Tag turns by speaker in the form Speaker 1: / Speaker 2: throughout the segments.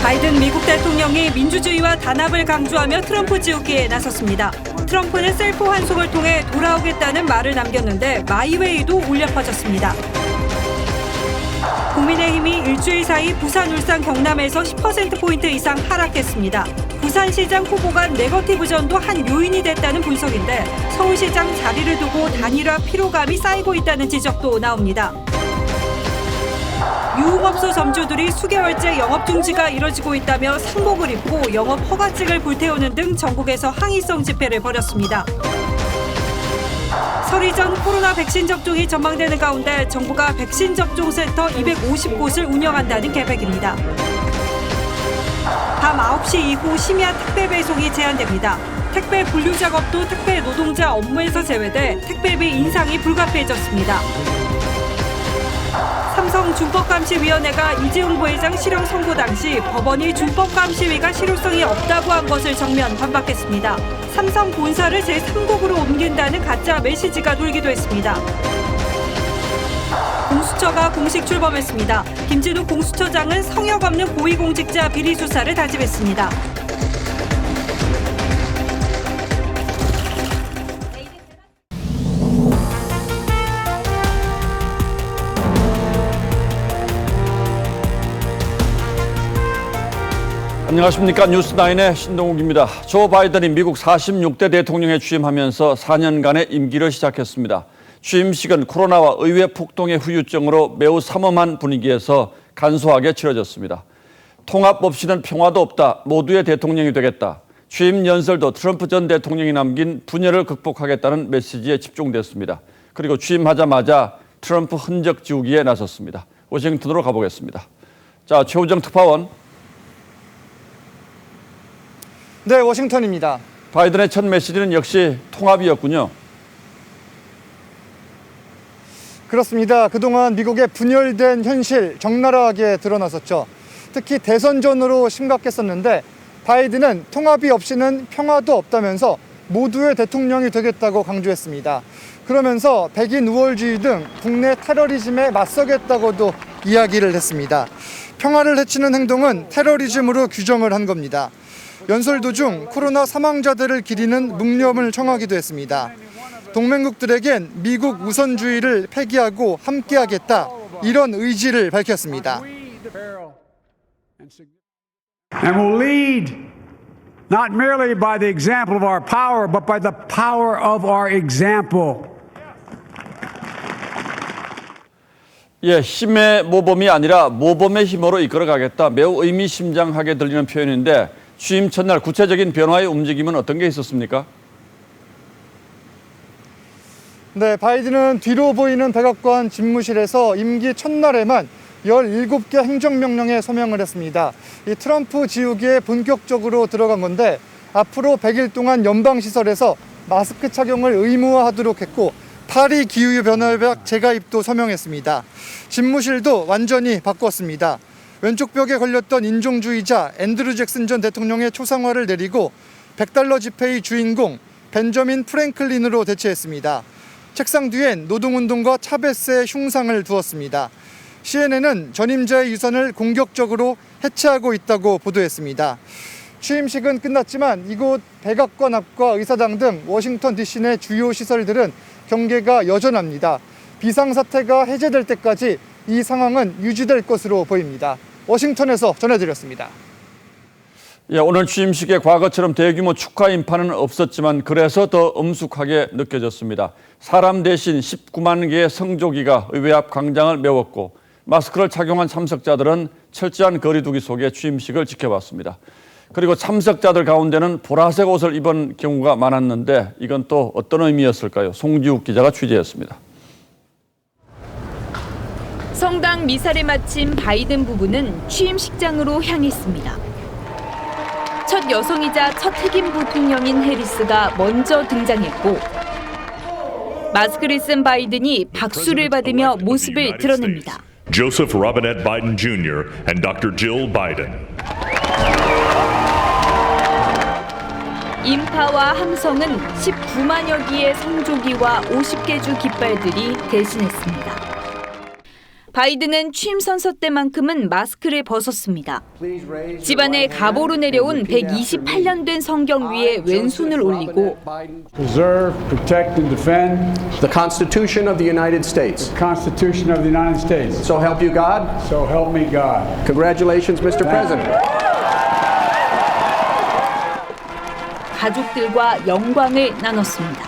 Speaker 1: 바이든 미국 대통령이 민주주의와 단합을 강조하며 트럼프 지우기에 나섰습니다. 트럼프는 셀프 환송을 통해 돌아오겠다는 말을 남겼는데 마이웨이도 울려 퍼졌습니다. 국민의힘이 일주일 사이 부산, 울산, 경남에서 10%포인트 이상 하락했습니다. 부산시장 후보가 네거티브전도 한 요인이 됐다는 분석인데 서울시장 자리를 두고 단일화 피로감이 쌓이고 있다는 지적도 나옵니다. 유흥업소 점주들이 수개월째 영업 중지가 이뤄지고 있다며 상복을 입고 영업 허가증을 불태우는 등 전국에서 항의성 집회를 벌였습니다. 설이 전 코로나 백신 접종이 전망되는 가운데 정부가 백신 접종 센터 250곳을 운영한다는 계획입니다. 밤 9시 이후 심야 택배 배송이 제한됩니다. 택배 분류 작업도 택배 노동자 업무에서 제외돼 택배비 인상이 불가피해졌습니다. 삼성 준법감시위원회가 이재용 부회장 실형 선고 당시 법원이 준법감시위가 실효성이 없다고 한 것을 정면 반박했습니다. 삼성 본사를 제3국으로 옮긴다는 가짜 메시지가 돌기도 했습니다. 공수처가 공식 출범했습니다. 김진욱 공수처장은 성역 없는 고위공직자 비리 수사를 다짐했습니다.
Speaker 2: 안녕하십니까. 뉴스9의 신동욱입니다. 조 바이든이 미국 46대 대통령에 취임하면서 4년간의 임기를 시작했습니다. 취임식은 코로나와 의회 폭동의 후유증으로 매우 삼엄한 분위기에서 간소하게 치러졌습니다. 통합 없이는 평화도 없다. 모두의 대통령이 되겠다. 취임 연설도 트럼프 전 대통령이 남긴 분열을 극복하겠다는 메시지에 집중됐습니다. 그리고 취임하자마자 트럼프 흔적 지우기에 나섰습니다. 워싱턴으로 가보겠습니다. 자, 최우정 특파원.
Speaker 3: 네, 워싱턴입니다.
Speaker 2: 바이든의 첫 메시지는 역시 통합이었군요.
Speaker 3: 그렇습니다. 그동안 미국의 분열된 현실 적나라하게 드러났었죠. 특히 대선 전으로 심각했었는데 바이든은 통합이 없이는 평화도 없다면서 모두의 대통령이 되겠다고 강조했습니다. 그러면서 백인 우월주의 등 국내 테러리즘에 맞서겠다고도 이야기를 했습니다. 평화를 해치는 행동은 테러리즘으로 규정을 한 겁니다. 연설 도중 코로나 사망자들을 기리는 묵념을 청하기도 했습니다. 동맹국들에겐 미국 우선주의를 폐기하고 함께하겠다, 이런 의지를 밝혔습니다.
Speaker 4: And will lead not merely by the example of our power, but by the power of our example.
Speaker 2: 예, 힘의 모범이 아니라 모범의 힘으로 이끌어가겠다. 매우 의미심장하게 들리는 표현인데 취임 첫날 구체적인 변화의 움직임은 어떤 게 있었습니까?
Speaker 3: 네, 바이든은 뒤로 보이는 백악관 집무실에서 임기 첫날에만 17개 행정명령에 서명을 했습니다. 이 트럼프 지우기에 본격적으로 들어간 건데 앞으로 100일 동안 연방시설에서 마스크 착용을 의무화하도록 했고 파리 기후 변화협약 재가입도 서명했습니다. 집무실도 완전히 바꿨습니다. 왼쪽 벽에 걸렸던 인종주의자 앤드루 잭슨 전 대통령의 초상화를 내리고 $100 지폐의 주인공 벤저민 프랭클린으로 대체했습니다. 책상 뒤엔 노동운동과 차베스의 흉상을 두었습니다. CNN은 전임자의 유산을 공격적으로 해체하고 있다고 보도했습니다. 취임식은 끝났지만 이곳 백악관 앞과 의사당 등 워싱턴 DC 내 주요 시설들은 경계가 여전합니다. 비상사태가 해제될 때까지 이 상황은 유지될 것으로 보입니다. 워싱턴에서 전해드렸습니다.
Speaker 2: 예, 오늘 취임식에 과거처럼 대규모 축하 인파는 없었지만 그래서 더 엄숙하게 느껴졌습니다. 사람 대신 19만 개의 성조기가 의회 앞 광장을 메웠고 마스크를 착용한 참석자들은 철저한 거리 두기 속에 취임식을 지켜봤습니다. 그리고 참석자들 가운데는 보라색 옷을 입은 경우가 많았는데 이건 또 어떤 의미였을까요? 송지욱 기자가 취재했습니다.
Speaker 5: 성당 미사를 마친 바이든 부부는 취임식장으로 향했습니다. 첫 여성이자 첫 흑인 부통령인 해리스가 먼저 등장했고 마스크를 쓴 바이든이 박수를 받으며 모습을 드러냅니다.
Speaker 6: Joseph Robinette Biden Jr. and Dr. Jill Biden.
Speaker 5: 인파와 함성은 19만여 기의 성조기와 50개 주 깃발들이 대신했습니다. 바이든은 취임 선서 때만큼은 마스크를 벗었습니다. 집안에 갑오로 내려온 128년 된 성경 위에 왼손을 올리고
Speaker 4: Preserve, protect, and defend
Speaker 7: the Constitution of the United States.
Speaker 4: the Constitution of the United States.
Speaker 7: So help you God.
Speaker 4: So help me God.
Speaker 7: Congratulations, Mr. President.
Speaker 5: 가족들과 영광을 나눴습니다.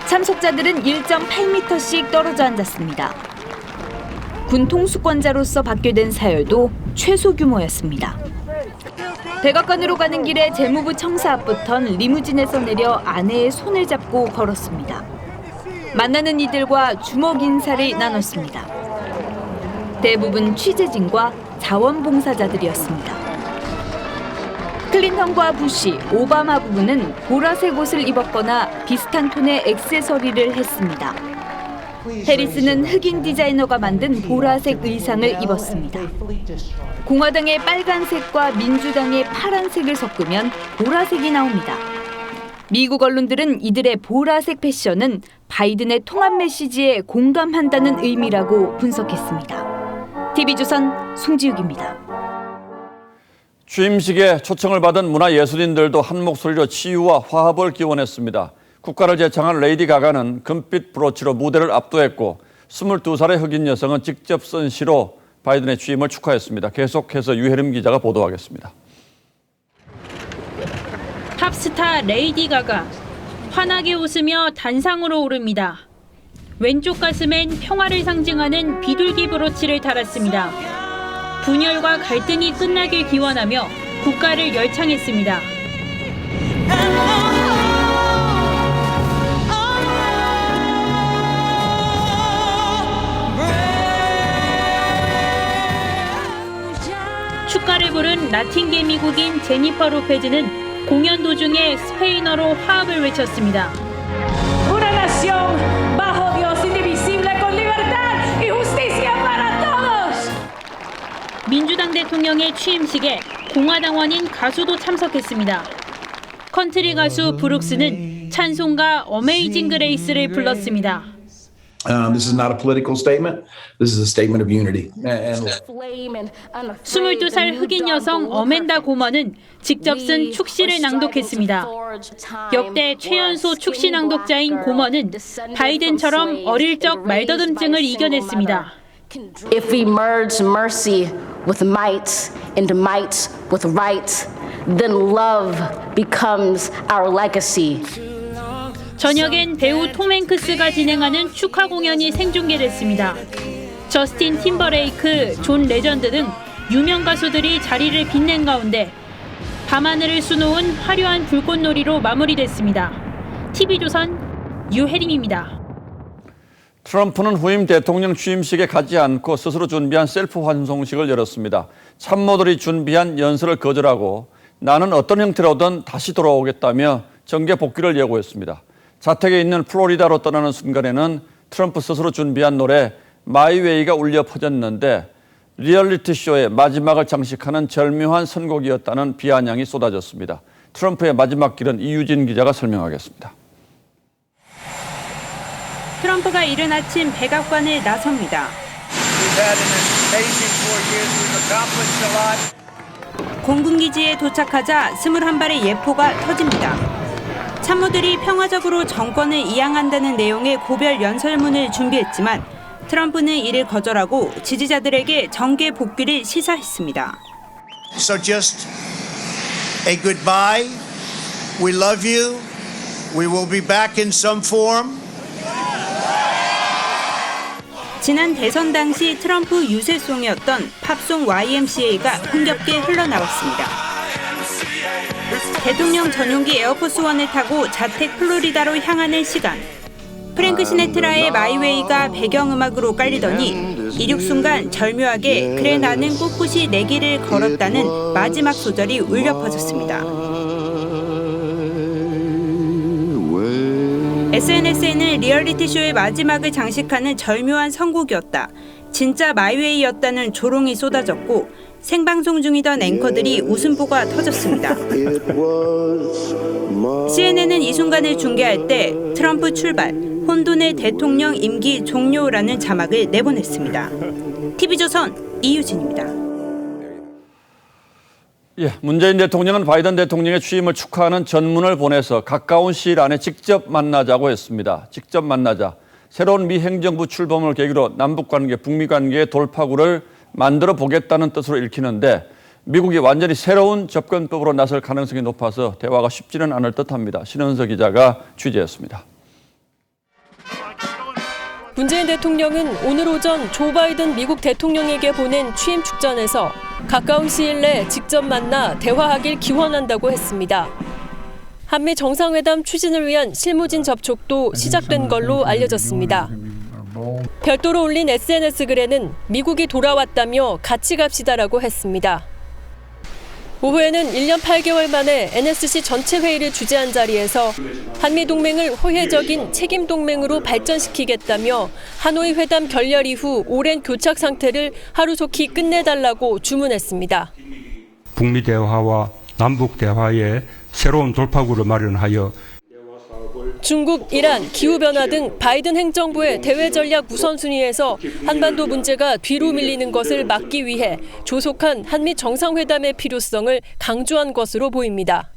Speaker 5: 참석자들은 1.8m씩 떨어져 앉았습니다. 군 통수권자로서 받게 된 사열도 최소 규모였습니다. 백악관으로 가는 길에 재무부 청사 앞부턴 리무진에서 내려 아내의 손을 잡고 걸었습니다. 만나는 이들과 주먹 인사를 나눴습니다. 대부분 취재진과 자원봉사자들이었습니다. 클린턴과 부시, 오바마 부부는 보라색 옷을 입었거나 비슷한 톤의 액세서리를 했습니다. 해리스는 흑인 디자이너가 만든 보라색 의상을 입었습니다. 공화당의 빨간색과 민주당의 파란색을 섞으면 보라색이 나옵니다. 미국 언론들은 이들의 보라색 패션은 바이든의 통합 메시지에 공감한다는 의미라고 분석했습니다. TV조선 송지욱입니다.
Speaker 2: 취임식에 초청을 받은 문화예술인들도 한 목소리로 치유와 화합을 기원했습니다. 국가를 제창한 레이디 가가는 금빛 브로치로 무대를 압도했고 22살의 흑인 여성은 직접 쓴 시로 바이든의 취임을 축하했습니다. 계속해서 유혜림 기자가 보도하겠습니다.
Speaker 8: 팝스타 레이디 가가 환하게 웃으며 단상으로 오릅니다. 왼쪽 가슴엔 평화를 상징하는 비둘기 브로치를 달았습니다. 분열과 갈등이 끝나길 기원하며 국가를 열창했습니다. 축가를 부른 라틴계 미국인 제니퍼 로페즈는 공연 도중에 스페인어로 화합을 외쳤습니다.
Speaker 9: Una nación bajo Dios indivisible con libertad y justicia para todos.
Speaker 8: 민주당 대통령의 취임식에 공화당원인 가수도 참석했습니다. 컨트리 가수 브룩스는 찬송가 어메이징 그레이스를 불렀습니다.
Speaker 10: This is not a political statement. This is a statement of unity.
Speaker 8: 22살 흑인 여성 어멘다 고먼은 직접 쓴 축시를 낭독했습니다. 역대 최연소 축시 낭독자인 고먼은 바이든처럼 어릴 적 말더듬증을 이겨냈습니다.
Speaker 11: If we merge mercy with might and might with right, then love becomes our legacy.
Speaker 8: 저녁엔 배우 톰 행크스가 진행하는 축하 공연이 생중계됐습니다. 저스틴 팀버레이크, 존 레전드 등 유명 가수들이 자리를 빛낸 가운데 밤하늘을 수놓은 화려한 불꽃놀이로 마무리됐습니다. TV조선 유혜림입니다.
Speaker 2: 트럼프는 후임 대통령 취임식에 가지 않고 스스로 준비한 셀프 환송식을 열었습니다. 참모들이 준비한 연설을 거절하고 나는 어떤 형태로든 다시 돌아오겠다며 정계 복귀를 예고했습니다. 자택에 있는 플로리다로 떠나는 순간에는 트럼프 스스로 준비한 노래 마이웨이가 울려 퍼졌는데 리얼리티 쇼의 마지막을 장식하는 절묘한 선곡이었다는 비아냥이 쏟아졌습니다. 트럼프의 마지막 길은 이유진 기자가 설명하겠습니다.
Speaker 1: 트럼프가 이른 아침 백악관을 나섭니다. 공군기지에 도착하자 21발의 예포가 터집니다. 참모들이 평화적으로 정권을 이양한다는 내용의 고별 연설문을 준비했지만 트럼프는 이를 거절하고 지지자들에게 정계 복귀를 시사했습니다.
Speaker 12: So just a goodbye. We love you. We will be back in some form.
Speaker 1: 지난 대선 당시 트럼프 유세송이었던 팝송 YMCA가 흥겹게 흘러나왔습니다. 대통령 전용기 에어포스원을 타고 자택 플로리다로 향하는 시간. 프랭크 시네트라의 마이웨이가 배경음악으로 깔리더니 이륙 순간 절묘하게 그래 나는 꿋꿋이 내 길을 걸었다는 마지막 소절이 울려 퍼졌습니다. SNS에는 리얼리티쇼의 마지막을 장식하는 절묘한 선곡이었다. 진짜 마이웨이였다는 조롱이 쏟아졌고 생방송 중이던 앵커들이 웃음보가 터졌습니다. CNN은 이 순간을 중계할 때 트럼프 출발, 혼돈의 대통령 임기 종료라는 자막을 내보냈습니다. TV조선 이유진입니다.
Speaker 2: 문재인 대통령은 바이든 대통령의 취임을 축하하는 전문을 보내서 가까운 시일 안에 직접 만나자고 했습니다. 직접 만나자. 새로운 미 행정부 출범을 계기로 남북관계, 북미관계의 돌파구를 만들어 보겠다는 뜻으로 읽히는데 미국이 완전히 새로운 접근법으로 나설 가능성이 높아서 대화가 쉽지는 않을 듯합니다. 신은서 기자가 취재했습니다.
Speaker 13: 문재인 대통령은 오늘 오전 조 바이든 미국 대통령에게 보낸 취임 축전에서 가까운 시일 내 직접 만나 대화하길 기원한다고 했습니다. 한미 정상회담 추진을 위한 실무진 접촉도 시작된 걸로 알려졌습니다. 별도로 올린 SNS 글에는 미국이 돌아왔다며 같이 갑시다라고 했습니다. 오후에는 1년 8개월 만에 NSC 전체 회의를 주재한 자리에서 한미동맹을 호혜적인 책임동맹으로 발전시키겠다며 하노이 회담 결렬 이후 오랜 교착 상태를 하루속히 끝내달라고 주문했습니다.
Speaker 14: 북미 대화와 남북 대화의 새로운 돌파구를 마련하여
Speaker 13: 중국, 이란, 기후변화 등 바이든 행정부의 대외 전략 우선순위에서 한반도 문제가 뒤로 밀리는 것을 막기 위해 조속한 한미 정상회담의 필요성을 강조한 것으로 보입니다.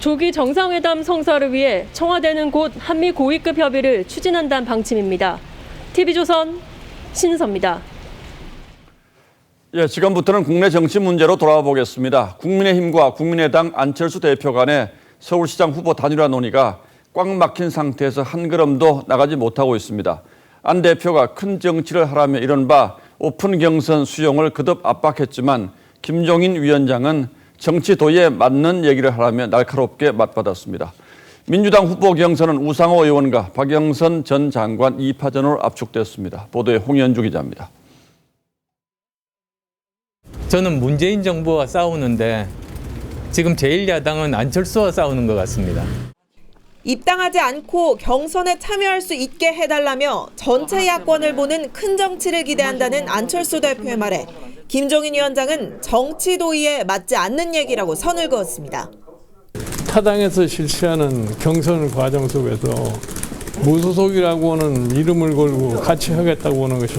Speaker 13: 조기 정상회담 성사를 위해 청와대는 곧 한미 고위급 협의를 추진한다는 방침입니다. TV조선 신은서입니다.
Speaker 2: 지금부터는 국내 정치 문제로 돌아와 보겠습니다. 국민의힘과 국민의당 안철수 대표 간의 서울시장 후보 단일화 논의가 꽉 막힌 상태에서 한 걸음도 나가지 못하고 있습니다. 안 대표가 큰 정치를 하라며 이른바 오픈 경선 수용을 거듭 압박했지만 김종인 위원장은 정치 도의에 맞는 얘기를 하라며 날카롭게 맞받았습니다. 민주당 후보 경선은 우상호 의원과 박영선 전 장관 2파전으로 압축됐습니다. 보도에 홍현주 기자입니다.
Speaker 15: 저는 문재인 정부와 싸우는데 지금 제1야당은 안철수와 싸우는 것 같습니다.
Speaker 16: 입당하지 않고 경선에 참여할 수 있게 해달라며 전체 야권을 보는 큰 정치를 기대한다는 안철수 대표의 말에 김종인 위원장은 정치 도의에 맞지 않는 얘기라고 선을 그었습니다.
Speaker 17: 타당에서 실시하는 경선 과정 속에서 무소속이라고 하는 이름을 걸고 같이 하겠다고 하는 것이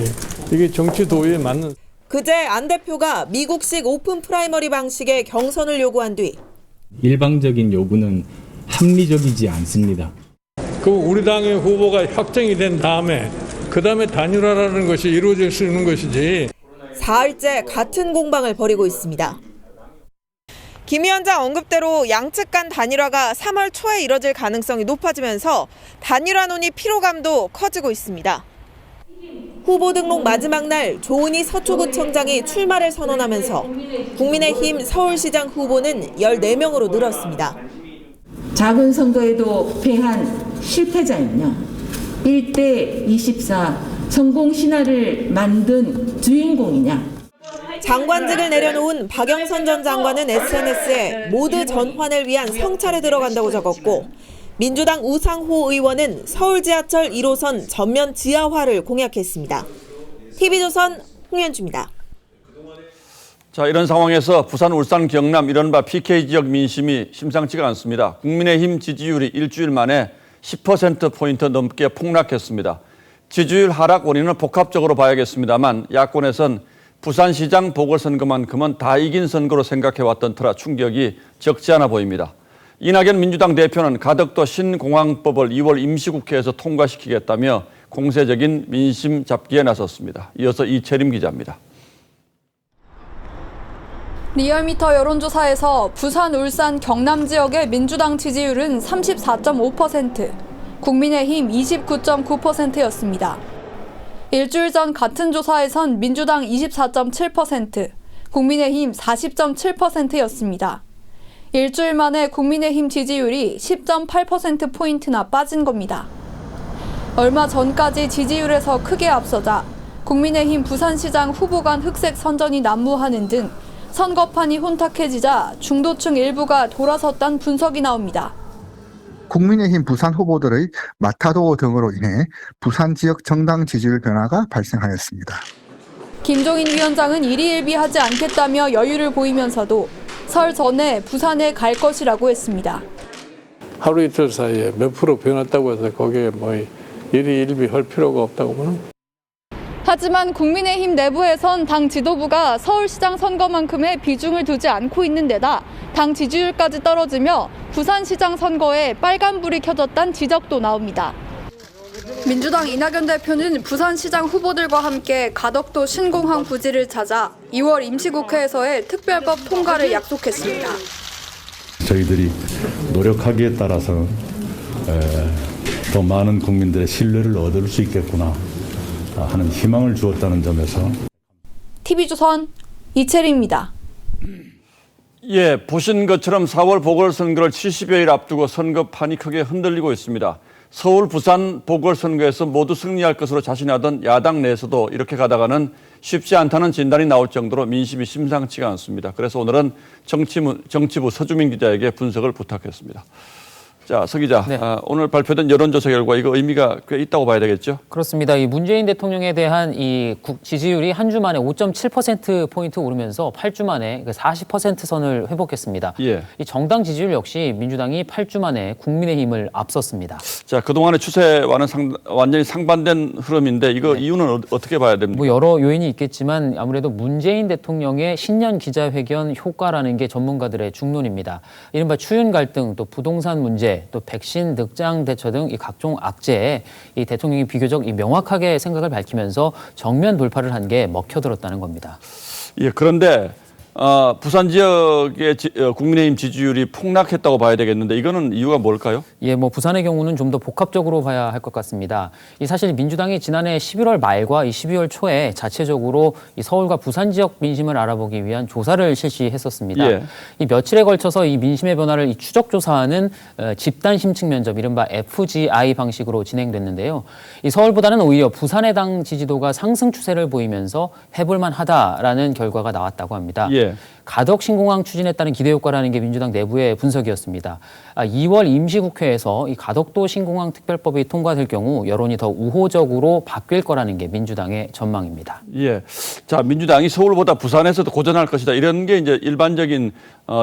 Speaker 17: 이게 정치 도의에 맞는.
Speaker 16: 그제 안 대표가 미국식 오픈 프라이머리 방식의 경선을 요구한 뒤
Speaker 18: 일방적인 요구는 합리적이지 않습니다.
Speaker 17: 우리 당의 후보가 확정이 된 다음에 그다음에 단일화라는 것이 이루어질 수 있는 것이지.
Speaker 16: 사흘째 같은 공방을 벌이고 있습니다. 김 위원장 언급대로 양측 간 단일화가 3월 초에 이뤄질 가능성이 높아지면서 단일화 논의 피로감도 커지고 있습니다. 후보 등록 마지막 날 조은희 서초구청장이 출마를 선언하면서 국민의힘 서울시장 후보는 14명으로 늘었습니다.
Speaker 19: 작은 선거에도 패한 실패자이며 1대 24 성공 신화를 만든 주인공이냐.
Speaker 16: 장관직을 내려놓은 박영선 전 장관은 SNS에 모두 전환을 위한 성찰에 들어간다고 적었고 민주당 우상호 의원은 서울 지하철 1호선 전면 지하화를 공약했습니다. TV조선 홍현주입니다.
Speaker 2: 이런 상황에서 부산, 울산, 경남 이른바 PK 지역 민심이 심상치가 않습니다. 국민의힘 지지율이 일주일 만에 10%포인트 넘게 폭락했습니다. 지지율 하락 원인은 복합적으로 봐야겠습니다만 야권에선 부산시장 보궐선거만큼은 다 이긴 선거로 생각해왔던 터라 충격이 적지 않아 보입니다. 이낙연 민주당 대표는 가덕도 신공항법을 2월 임시국회에서 통과시키겠다며 공세적인 민심 잡기에 나섰습니다. 이어서 이채림 기자입니다.
Speaker 20: 리얼미터 여론조사에서 부산, 울산, 경남 지역의 민주당 지지율은 34.5%, 국민의힘 29.9%였습니다. 일주일 전 같은 조사에선 민주당 24.7%, 국민의힘 40.7%였습니다. 일주일 만에 국민의힘 지지율이 10.8%포인트나 빠진 겁니다. 얼마 전까지 지지율에서 크게 앞서자 국민의힘 부산시장 후보 간 흑색 선전이 난무하는 등 선거판이 혼탁해지자 중도층 일부가 돌아섰다는 분석이 나옵니다.
Speaker 21: 국민의힘 부산 후보들의 마타도 등으로 인해 부산 지역 정당 지지율 변화가 발생하였습니다.
Speaker 20: 김종인 위원장은 일희일비하지 않겠다며 여유를 보이면서도 설 전에 부산에 갈 것이라고 했습니다.
Speaker 17: 하루 이틀 사이에 몇 프로 변했다고 해서 거기에 뭐 일희일비 할 필요가 없다고 보는.
Speaker 20: 하지만 국민의힘 내부에선 당 지도부가 서울시장 선거만큼의 비중을 두지 않고 있는 데다 당 지지율까지 떨어지며 부산시장 선거에 빨간불이 켜졌다는 지적도 나옵니다. 민주당 이낙연 대표는 부산시장 후보들과 함께 가덕도 신공항 부지를 찾아 2월 임시국회에서의 특별법 통과를 약속했습니다.
Speaker 3: 저희들이 노력하기에 따라서 더 많은 국민들의 신뢰를 얻을 수 있겠구나 하는 희망을 주었다는 점에서
Speaker 20: TV조선 이채리입니다.
Speaker 2: 예, 보신 것처럼 4월 보궐선거를 70여일 앞두고 선거판이 크게 흔들리고 있습니다. 서울, 부산 보궐선거에서 모두 승리할 것으로 자신하던 야당 내에서도 이렇게 가다가는 쉽지 않다는 진단이 나올 정도로 민심이 심상치가 않습니다. 그래서 오늘은 정치부 서주민 기자에게 분석을 부탁했습니다. 자, 서 기자,
Speaker 22: 네.
Speaker 2: 오늘 발표된 여론조사 결과 이거 의미가 꽤 있다고 봐야 되겠죠?
Speaker 22: 그렇습니다. 이 문재인 대통령에 대한 이 지지율이 한 주 만에 5.7%포인트 오르면서 8주 만에 40% 선을 회복했습니다.
Speaker 2: 예.
Speaker 22: 이 정당 지지율 역시 민주당이 8주 만에 국민의힘을 앞섰습니다.
Speaker 2: 자, 그동안의 추세와는 완전히 상반된 흐름인데 이거 이유는 어떻게 봐야 됩니까?
Speaker 22: 뭐 여러 요인이 있겠지만 아무래도 문재인 대통령의 신년 기자회견 효과라는 게 전문가들의 중론입니다. 이른바 추윤 갈등, 또 부동산 문제, 또 백신 늑장 대처 등 이 각종 악재에 이 대통령이 비교적 명확하게 생각을 밝히면서 정면 돌파를 한 게 먹혀들었다는 겁니다.
Speaker 2: 예, 그런데 부산 지역의 국민의힘 지지율이 폭락했다고 봐야 되겠는데 이거는 이유가 뭘까요?
Speaker 22: 예, 뭐 부산의 경우는 좀 더 복합적으로 봐야 할 것 같습니다. 이 사실 민주당이 지난해 11월 말과 이 12월 초에 자체적으로 이 서울과 부산 지역 민심을 알아보기 위한 조사를 실시했었습니다.
Speaker 2: 예.
Speaker 22: 이 며칠에 걸쳐서 이 민심의 변화를 이 추적 조사하는 집단 심층 면접, 이른바 FGI 방식으로 진행됐는데요. 이 서울보다는 오히려 부산의 당 지지도가 상승 추세를 보이면서 해볼만하다라는 결과가 나왔다고 합니다.
Speaker 2: 예.
Speaker 22: 가덕 신공항 추진에 따른 기대 효과라는 게 민주당 내부의 분석이었습니다. 2월 임시국회에서 이 가덕도 신공항 특별법이 통과될 경우 여론이 더 우호적으로 바뀔 거라는 게 민주당의 전망입니다.
Speaker 2: 예. 자, 민주당이 서울보다 부산에서도 고전할 것이다. 이런 게 이제 일반적인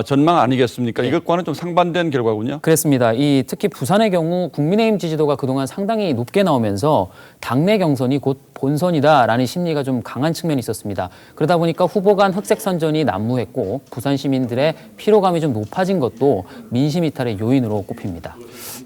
Speaker 2: 전망 아니겠습니까? 이것과는 좀 상반된 결과군요.
Speaker 22: 그렇습니다. 특히 부산의 경우 국민의힘 지지도가 그동안 상당히 높게 나오면서 당내 경선이 곧 본선이다라는 심리가 좀 강한 측면이 있었습니다. 그러다 보니까 후보 간 흑색 선전이 난무했고 부산 시민들의 피로감이 좀 높아진 것도 민심 이탈의 요인으로 꼽힙니다.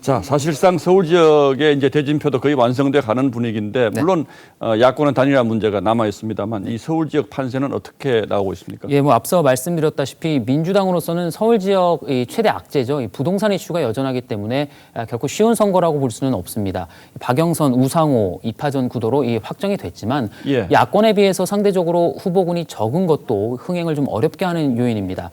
Speaker 2: 자, 사실상 서울 지역의 이제 대진표도 거의 완성돼 가는 분위기인데 물론 야권은 단일화 문제가 남아 있습니다만 이 서울 지역 판세는 어떻게 나오고 있습니까?
Speaker 22: 예, 뭐 앞서 말씀드렸다시피 민주당으로서는 서울 지역 최대 악재죠. 이 부동산 이슈가 여전하기 때문에 결코 쉬운 선거라고 볼 수는 없습니다. 박영선, 우상호, 이파전 구도로 확정이 됐지만
Speaker 2: 예.
Speaker 22: 야권에 비해서 상대적으로 후보군이 적은 것도 흥행을 좀 어렵게 하는 요인입니다.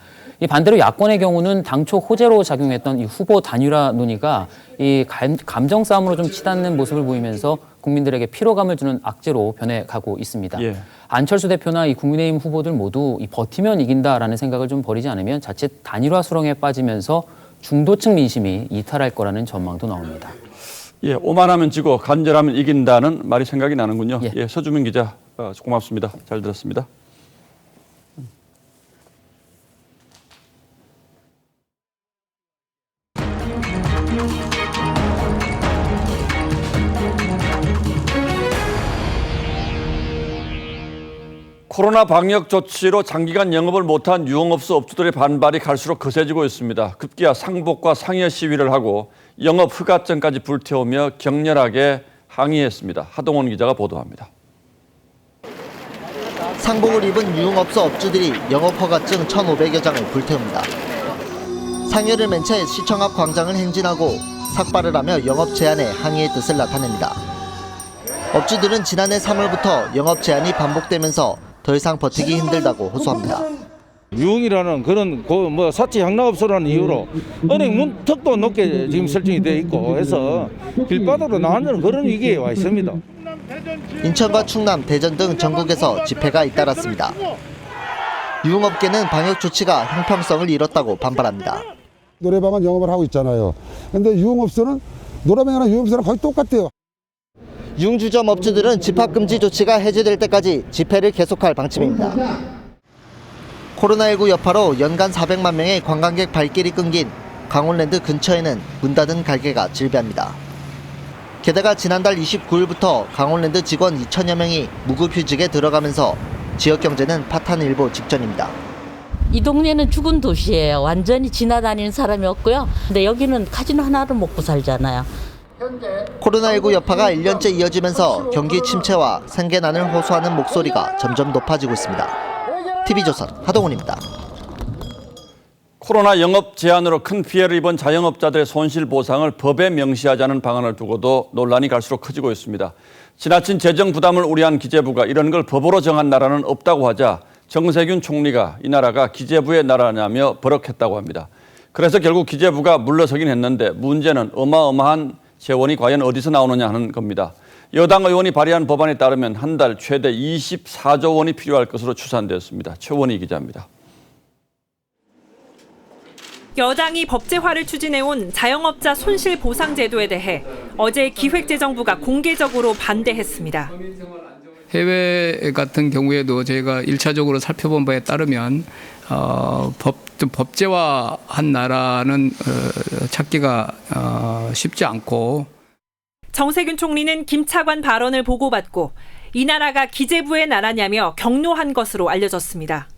Speaker 22: 반대로 야권의 경우는 당초 호재로 작용했던 이 후보 단일화 논의가 이 감정 싸움으로 좀 치닫는 모습을 보이면서 국민들에게 피로감을 주는 악재로 변해가고 있습니다.
Speaker 2: 예.
Speaker 22: 안철수 대표나 이 국민의힘 후보들 모두 버티면 이긴다라는 생각을 좀 버리지 않으면 자칫 단일화 수렁에 빠지면서 중도층 민심이 이탈할 거라는 전망도 나옵니다.
Speaker 2: 예, 오만하면 지고 간절하면 이긴다는 말이 생각이 나는군요. 예, 서주민 기자 고맙습니다. 잘 들었습니다. 코로나 방역 조치로 장기간 영업을 못한 유흥업소 업주들의 반발이 갈수록 거세지고 있습니다. 급기야 상복과 상여 시위를 하고 영업 허가증까지 불태우며 격렬하게 항의했습니다. 하동원 기자가 보도합니다.
Speaker 23: 상복을 입은 유흥업소 업주들이 영업 허가증 1,500여 장을 불태웁니다. 상여를 맨 채 시청 앞 광장을 행진하고 삭발을 하며 영업 제한에 항의의 뜻을 나타냅니다. 업주들은 지난해 3월부터 영업 제한이 반복되면서 더 이상 버티기 힘들다고 호소합니다.
Speaker 24: 유흥이라는 그런 사치 향락업소라는 이유로 은행 문턱도 높게 지금 설정이 되어 있고 해서 길바닥으로 나가는 그런 위기에 와 있습니다.
Speaker 23: 인천과 충남, 대전 등 전국에서 집회가 잇따랐습니다. 유흥업계는 방역 조치가 형평성을 잃었다고 반발합니다.
Speaker 25: 노래방은 영업을 하고 있잖아요. 그런데 유흥업소는 노래방이나 유흥업소랑 거의 똑같아요.
Speaker 23: 유흥주점 업주들은 집합금지 조치가 해제될 때까지 집회를 계속할 방침입니다. 코로나19 여파로 연간 400만 명의 관광객 발길이 끊긴 강원랜드 근처에는 문 닫은 가게가 즐비합니다. 게다가 지난달 29일부터 강원랜드 직원 2천여 명이 무급휴직에 들어가면서 지역 경제는 파탄일보 직전입니다.
Speaker 4: 이 동네는 죽은 도시예요. 완전히 지나다니는 사람이 없고요. 근데 여기는 카지노 하나를 먹고 살잖아요.
Speaker 23: 코로나19 여파가 1년째 이어지면서 경기 침체와 생계난을 호소하는 목소리가 점점 높아지고 있습니다. TV조선 하동훈입니다.
Speaker 2: 코로나 영업 제한으로 큰 피해를 입은 자영업자들의 손실 보상을 법에 명시하자는 방안을 두고도 논란이 갈수록 커지고 있습니다. 지나친 재정 부담을 우려한 기재부가 이런 걸 법으로 정한 나라는 없다고 하자 정세균 총리가 이 나라가 기재부의 나라냐며 버럭했다고 합니다. 그래서 결국 기재부가 물러서긴 했는데 문제는 어마어마한 재원이 과연 어디서 나오느냐 하는 겁니다. 여당 의원이 발의한 법안에 따르면 한 달 최대 24조 원이 필요할 것으로 추산되었습니다. 최원희 기자입니다.
Speaker 1: 여당이 법제화를 추진해온 자영업자 손실보상제도에 대해 어제 기획재정부가 공개적으로 반대했습니다.
Speaker 5: 해외 같은 경우에도 저희가 1차적으로 살펴본 바에 따르면 법제화한 나라는 찾기가 쉽지 않고.
Speaker 1: 정세균 총리는 김 차관 발언을 보고받고 이 나라가 기재부의 나라냐며 격노한 것으로 알려졌습니다.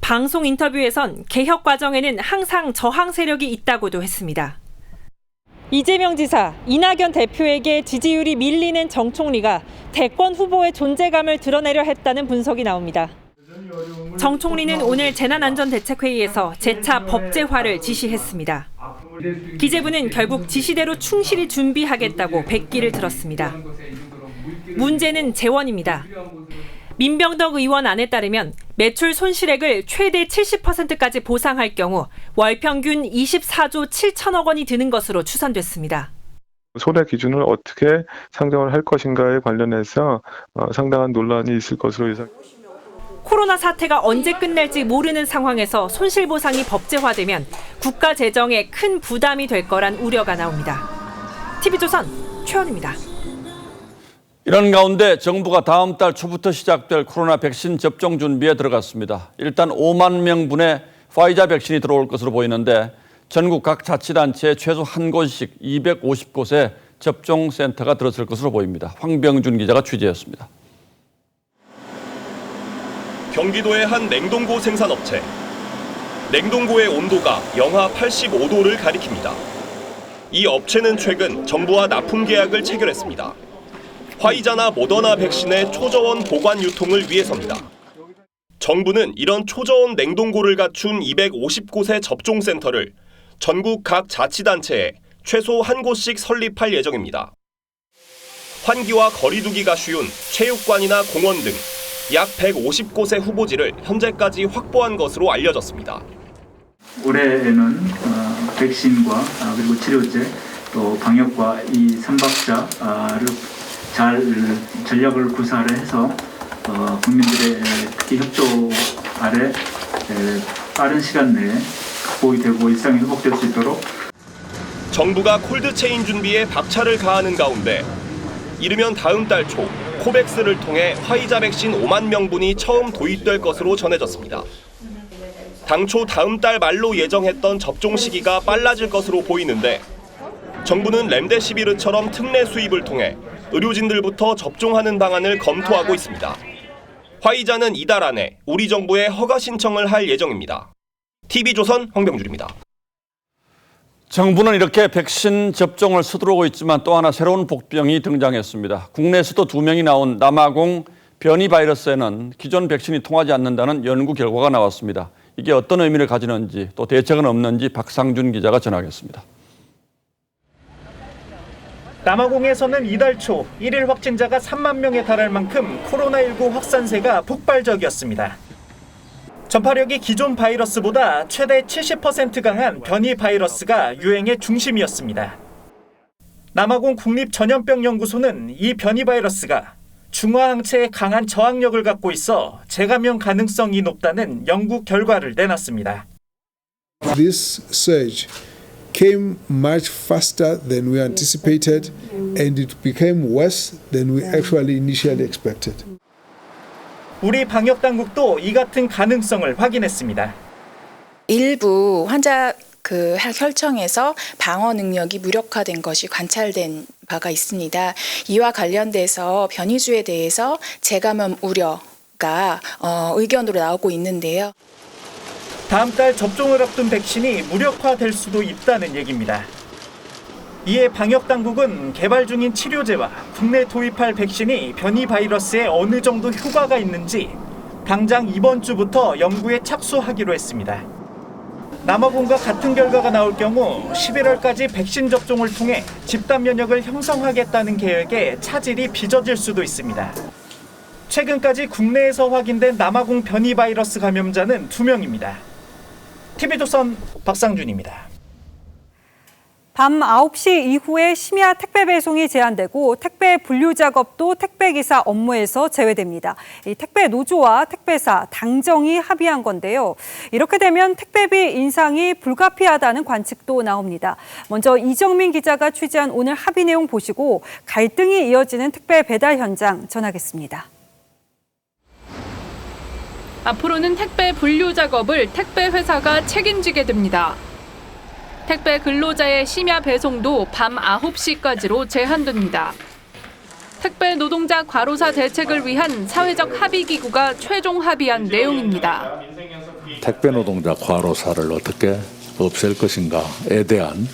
Speaker 1: 방송 인터뷰에선 개혁 과정에는 항상 저항 세력이 있다고도 했습니다. 이재명 지사, 이낙연 대표에게 지지율이 밀리는 정 총리가 대권 후보의 존재감을 드러내려 했다는 분석이 나옵니다. 정 총리는 오늘 재난안전대책회의에서 재차 법제화를 지시했습니다. 기재부는 결국 지시대로 충실히 준비하겠다고 백기를 들었습니다. 문제는 재원입니다. 민병덕 의원 안에 따르면 매출 손실액을 최대 70%까지 보상할 경우 월 평균 24조 7천억 원이 드는 것으로 추산됐습니다.
Speaker 6: 손해 기준을 어떻게 상정을 할 것인가에 관련해서 상당한 논란이 있을 것으로 예상됩니다.
Speaker 1: 코로나 사태가 언제 끝날지 모르는 상황에서 손실보상이 법제화되면 국가 재정에 큰 부담이 될 거란 우려가 나옵니다. TV조선 최원입니다.
Speaker 2: 이런 가운데 정부가 다음 달 초부터 시작될 코로나 백신 접종 준비에 들어갔습니다. 일단 5만 명분의 화이자 백신이 들어올 것으로 보이는데 전국 각 자치단체에 최소 한 곳씩 250곳의 접종센터가 들어설 것으로 보입니다. 황병준 기자가 취재했습니다.
Speaker 7: 경기도의 한 냉동고 생산업체. 냉동고의 온도가 영하 85도를 가리킵니다. 이 업체는 최근 정부와 납품 계약을 체결했습니다. 화이자나 모더나 백신의 초저온 보관 유통을 위해서입니다. 정부는 이런 초저온 냉동고를 갖춘 250곳의 접종센터를 전국 각 자치단체에 최소 한 곳씩 설립할 예정입니다. 환기와 거리 두기가 쉬운 체육관이나 공원 등 약 150곳의 후보지를 현재까지 확보한 것으로 알려졌습니다.
Speaker 9: 올해에는 백신과 그리고 치료제 또 방역과 이 3박자를 잘 전략을 구사를 해서 국민들의 특히 협조 아래 빠른 시간 내에 극복이 되고 일상이 회복될 수 있도록
Speaker 7: 정부가 콜드체인 준비에 박차를 가하는 가운데 이르면 다음 달 초 코백스를 통해 화이자 백신 5만 명분이 처음 도입될 것으로 전해졌습니다. 당초 다음 달 말로 예정했던 접종 시기가 빨라질 것으로 보이는데 정부는 렘데시비르처럼 특례 수입을 통해 의료진들부터 접종하는 방안을 검토하고 있습니다. 화이자는 이달 안에 우리 정부에 허가 신청을 할 예정입니다. TV조선 황병준입니다.
Speaker 2: 정부는 이렇게 백신 접종을 서두르고 있지만 또 하나 새로운 복병이 등장했습니다. 국내에서도 2명이 나온 남아공 변이 바이러스에는 기존 백신이 통하지 않는다는 연구 결과가 나왔습니다. 이게 어떤 의미를 가지는지 또 대책은 없는지 박상준 기자가 전하겠습니다.
Speaker 26: 남아공에서는 이달 초 1일 확진자가 3만 명에 달할 만큼 코로나19 확산세가 폭발적이었습니다. 전파력이 기존 바이러스보다 최대 70% 강한 변이 바이러스가 유행의 중심이었습니다. 남아공 국립전염병연구소는 이 변이 바이러스가 중화항체에 강한 저항력을 갖고 있어 재감염 가능성이 높다는 연구 결과를 내놨습니다.
Speaker 27: This surge came much faster than we anticipated and it became worse than we actually initially expected.
Speaker 26: 우리 방역 당국도 이 같은 가능성을 확인했습니다.
Speaker 28: 일부 환자
Speaker 8: 그 혈청에서 방어 능력이 무력화된 것이 관찰된 바가 있습니다. 이와 관련돼서 변이주에 대해서 재감염 우려가 의견으로 나오고 있는데요.
Speaker 26: 다음 달 접종을 앞둔 백신이 무력화될 수도 있다는 얘기입니다. 이에 방역당국은 개발 중인 치료제와 국내 도입할 백신이 변이 바이러스에 어느 정도 효과가 있는지 당장 이번 주부터 연구에 착수하기로 했습니다. 남아공과 같은 결과가 나올 경우 11월까지 백신 접종을 통해 집단 면역을 형성하겠다는 계획에 차질이 빚어질 수도 있습니다. 최근까지 국내에서 확인된 남아공 변이 바이러스 감염자는 2명입니다. TV조선 박상준입니다.
Speaker 1: 밤 9시 이후에 심야 택배 배송이 제한되고 택배 분류 작업도 택배기사 업무에서 제외됩니다. 이 택배 노조와 택배사, 당정이 합의한 건데요. 이렇게 되면 택배비 인상이 불가피하다는 관측도 나옵니다. 먼저 이정민 기자가 취재한 오늘 합의 내용 보시고 갈등이 이어지는 택배 배달 현장 전하겠습니다.
Speaker 10: 앞으로는 택배 분류 작업을 택배 회사가 책임지게 됩니다. 택배 근로자의 심야 배송도 밤 9시까지로 제한됩니다. 택배 노동자 과로사 대책을 위한 사회적 합의기구가 최종 합의한 내용입니다.
Speaker 3: 택배 노동자 과로사를 어떻게 없앨 것인가에 대한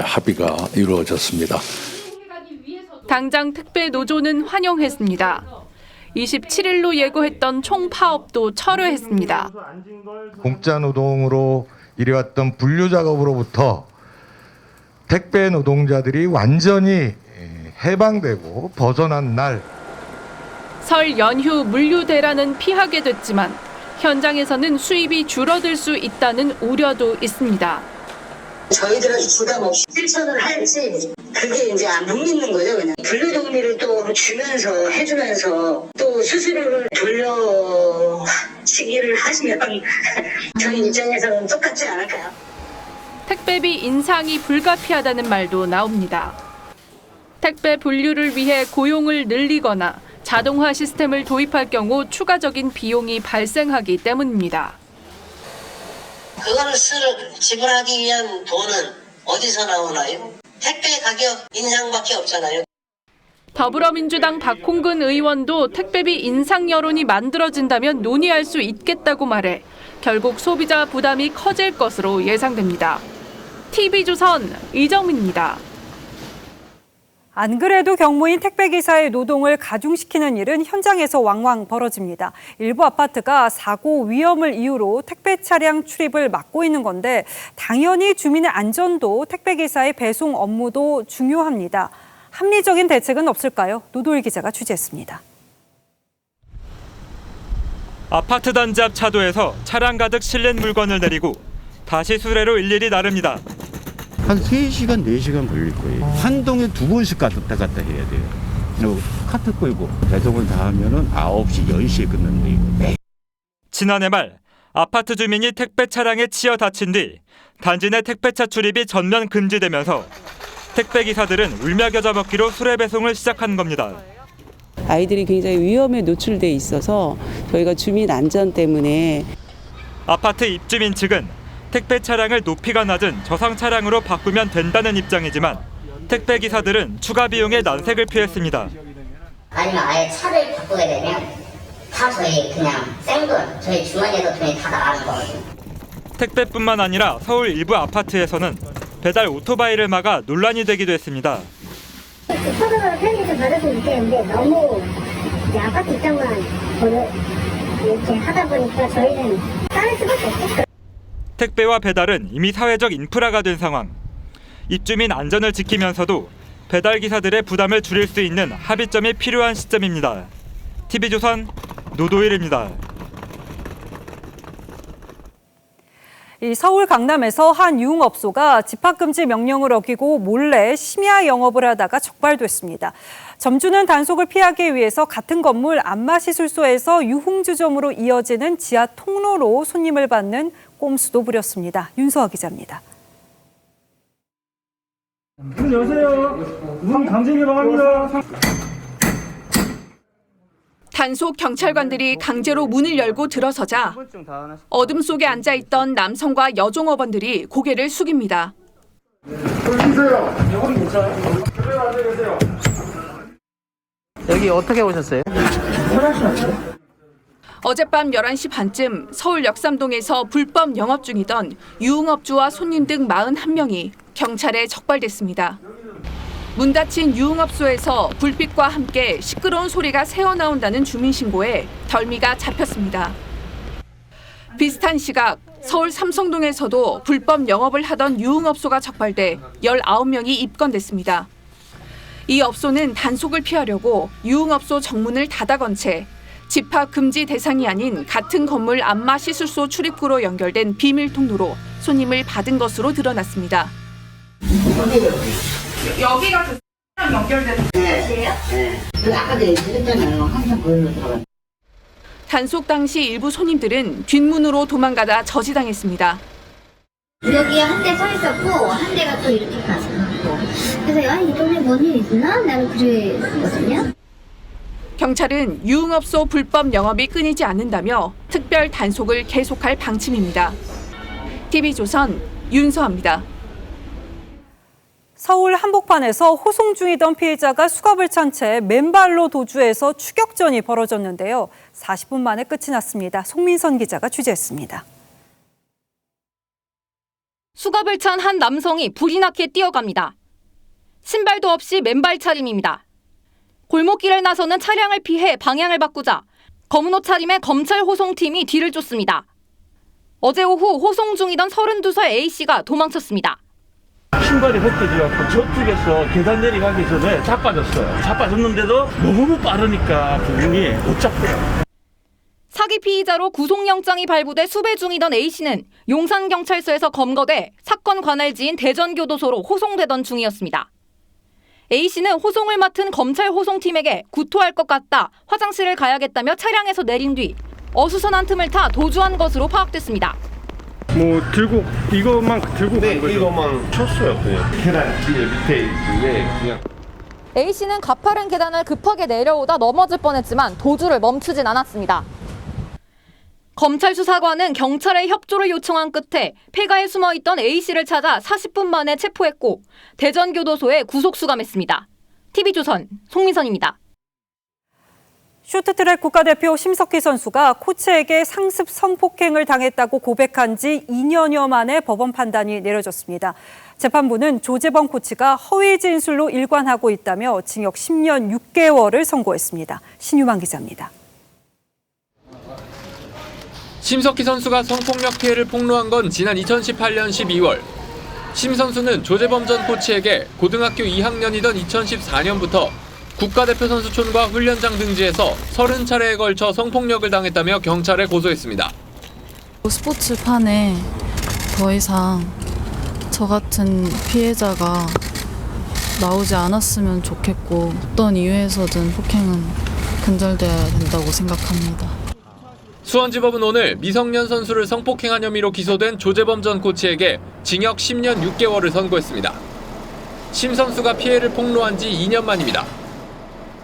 Speaker 3: 합의가 이루어졌습니다.
Speaker 10: 당장 택배 노조는 환영했습니다. 27일로 예고했던 총파업도 철회했습니다.
Speaker 11: 공짜 노동으로 이뤄왔던 분류 작업으로부터 택배 노동자들이 완전히 해방되고 벗어난 날.
Speaker 10: 설 연휴 물류 대란은 피하게 됐지만 현장에서는 수입이 줄어들 수 있다는 우려도 있습니다.
Speaker 12: 저희들은 부담 없이 실천을 할지 그게 이제 안 믿는 거죠. 그냥 분류 정리를 또 주면서 해주면서 또 수수료를 돌려치기를 하시면 저희 입장에서는 똑같지 않을까요?
Speaker 10: 택배비 인상이 불가피하다는 말도 나옵니다. 택배 분류를 위해 고용을 늘리거나 자동화 시스템을 도입할 경우 추가적인 비용이 발생하기 때문입니다.
Speaker 12: 그거를 지불하기 위한 돈은 어디서 나오나요? 택배 가격 인상밖에 없잖아요.
Speaker 10: 더불어민주당 박홍근 의원도 택배비 인상 여론이 만들어진다면 논의할 수 있겠다고 말해 결국 소비자 부담이 커질 것으로 예상됩니다. TV조선 이정민입니다.
Speaker 1: 안 그래도 경무인 택배기사의 노동을 가중시키는 일은 현장에서 왕왕 벌어집니다. 일부 아파트가 사고 위험을 이유로 택배 차량 출입을 막고 있는 건데 당연히 주민의 안전도 택배기사의 배송 업무도 중요합니다. 합리적인 대책은 없을까요? 노도일 기자가 취재했습니다.
Speaker 13: 아파트 단지 앞 차도에서 차량 가득 실린 물건을 내리고 다시 수레로 일일이 나릅니다.
Speaker 14: 한 3시간, 4시간 걸릴 거예요. 한 동에 2번씩 갔다 갔다 해야 돼요. 그리고 카트 끌고 배송을 다 하면은 9시, 10시에 끝난대요.
Speaker 13: 지난해 말 아파트 주민이 택배 차량에 치여 다친 뒤 단지 내 택배차 출입이 전면 금지되면서 택배 기사들은 울며 겨자 먹기로 수레 배송을 시작한 겁니다.
Speaker 15: 아이들이 굉장히 위험에 노출돼 있어서 저희가 주민 안전 때문에
Speaker 13: 아파트 입주민 측은 택배 차량을 높이가 낮은 저상 차량으로 바꾸면 된다는 입장이지만 택배 기사들은 추가 비용에 난색을 표했습니다.
Speaker 12: 아니면 아예 차를 바꾸게 되면 다 저희 그냥 생돈, 저희 주머니에서 돈이 다 나가는 거거든요.
Speaker 13: 택배뿐만 아니라 서울 일부 아파트에서는 배달 오토바이를 막아 논란이 되기도 했습니다.
Speaker 12: 서로가 편의점 받았으면 좋겠는데 너무 이제 아파트 입장만 이렇게 하다 보니까 저희는 따를 수밖에 없죠.
Speaker 13: 택배와 배달은 이미 사회적 인프라가 된 상황. 입주민 안전을 지키면서도 배달 기사들의 부담을 줄일 수 있는 합의점이 필요한 시점입니다. TV조선 노도일입니다.
Speaker 1: 이 서울 강남에서 한 유흥업소가 집합금지 명령을 어기고 몰래 심야 영업을 하다가 적발됐습니다. 점주는 단속을 피하기 위해서 같은 건물 안마시술소에서 유흥주점으로 이어지는 지하 통로로 손님을 받는 꼼수도 부렸습니다. 윤서아 기자입니다.
Speaker 28: 문 여세요. 문 강제 개방합니다.
Speaker 10: 단속 경찰관들이 강제로 문을 열고 들어서자 어둠 속에 앉아있던 남성과 여종업원들이 고개를 숙입니다.
Speaker 16: 여기 어떻게 오셨어요?
Speaker 10: 어젯밤 11시 반쯤 서울 역삼동에서 불법 영업 중이던 유흥업주와 손님 등 41명이 경찰에 적발됐습니다. 문 닫힌 유흥업소에서 불빛과 함께 시끄러운 소리가 새어나온다는 주민신고에 덜미가 잡혔습니다. 비슷한 시각 서울 삼성동에서도 불법 영업을 하던 유흥업소가 적발돼 19명이 입건됐습니다. 이 업소는 단속을 피하려고 유흥업소 정문을 닫아건 채 집합 금지 대상이 아닌 같은 건물 안마시술소 출입구로 연결된 비밀 통로로 손님을 받은 것으로 드러났습니다. 여기가 그 연결된 곳이에요? 네. 아까 얘기했잖아요. 항상 거기로 들어가. 단속 당시 일부 손님들은 뒷문으로 도망가다 저지당했습니다.
Speaker 12: 여기 한 대 서 있었고 한 대가 또 이렇게 가서 그래서 이 동네 뭔 일 있나? 나는 그랬거든요.
Speaker 10: 경찰은 유흥업소 불법 영업이 끊이지 않는다며 특별 단속을 계속할 방침입니다. TV조선 윤서아입니다.
Speaker 1: 서울 한복판에서 호송 중이던 피해자가 수갑을 찬 채 맨발로 도주해서 추격전이 벌어졌는데요. 40분 만에 끝이 났습니다. 송민선 기자가 취재했습니다.
Speaker 17: 수갑을 찬 한 남성이 불이 나게 뛰어갑니다. 신발도 없이 맨발 차림입니다. 골목길을 나서는 차량을 피해 방향을 바꾸자 검은 옷 차림의 검찰 호송팀이 뒤를 쫓습니다. 어제 오후 호송 중이던 32살 A씨가 도망쳤습니다.
Speaker 18: 신발이 벗겨져갖고 저쪽에서 계단 내려가기 전에 자빠졌어요. 자빠졌는데도 너무 빠르니까 부분이 못 잡더라고요.
Speaker 17: 사기 피의자로 구속영장이 발부돼 수배 중이던 A씨는 용산경찰서에서 검거돼 사건 관할지인 대전교도소로 호송되던 중이었습니다. A씨는 호송을 맡은 검찰 호송팀에게 구토할 것 같다, 화장실을 가야겠다며 차량에서 내린 뒤 어수선한 틈을 타 도주한 것으로 파악됐습니다.
Speaker 18: 들고 이것만 들고 간 거죠? 이것만 쳤어요. 그냥 계단 밑에 있는데 그냥.
Speaker 17: A씨는 가파른 계단을 급하게 내려오다 넘어질 뻔했지만 도주를 멈추진 않았습니다. 검찰 수사관은 경찰의 협조를 요청한 끝에 폐가에 숨어있던 A씨를 찾아 40분 만에 체포했고 대전교도소에 구속 수감했습니다. TV조선 송민선입니다.
Speaker 1: 쇼트트랙 국가대표 심석희 선수가 코치에게 상습 성폭행을 당했다고 고백한 지 2년여 만에 법원 판단이 내려졌습니다. 재판부는 조재범 코치가 허위 진술로 일관하고 있다며 징역 10년 6개월을 선고했습니다. 신유만 기자입니다.
Speaker 19: 심석희 선수가 성폭력 피해를 폭로한 건 지난 2018년 12월. 심 선수는 조재범 전 코치에게 고등학교 2학년이던 2014년부터 국가대표 선수촌과 훈련장 등지에서 30차례에 걸쳐 성폭력을 당했다며 경찰에 고소했습니다.
Speaker 20: 스포츠판에 더 이상 저 같은 피해자가 나오지 않았으면 좋겠고 어떤 이유에서든 폭행은 근절돼야 된다고 생각합니다.
Speaker 19: 수원지법은 오늘 미성년 선수를 성폭행한 혐의로 기소된 조재범 전 코치에게 징역 10년 6개월을 선고했습니다. 심 선수가 피해를 폭로한 지 2년 만입니다.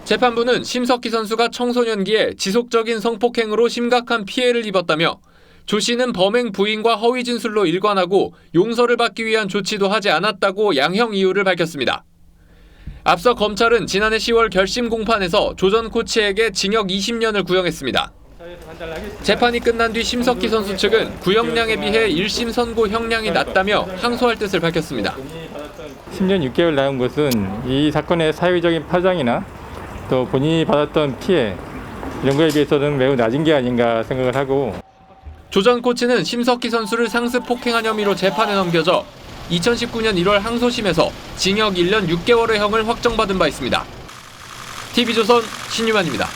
Speaker 19: 재판부는 심석희 선수가 청소년기에 지속적인 성폭행으로 심각한 피해를 입었다며 조 씨는 범행 부인과 허위 진술로 일관하고 용서를 받기 위한 조치도 하지 않았다고 양형 이유를 밝혔습니다. 앞서 검찰은 지난해 10월 결심 공판에서 조 전 코치에게 징역 20년을 구형했습니다. 재판이 끝난 뒤 심석희 선수 측은 구형량에 비해 1심 선고 형량이 낮다며 항소할 뜻을 밝혔습니다.
Speaker 21: 10년 6개월 나온 것은 이 사건의 사회적인 파장이나 또 본인이 받았던 피해 이런 거에 비해서는 매우 낮은 게 아닌가 생각을 하고
Speaker 19: 조 전 코치는 심석희 선수를 상습 폭행한 혐의로 재판에 넘겨져 2019년 1월 항소심에서 징역 1년 6개월의 형을 확정받은 바 있습니다. TV조선 신유만입니다.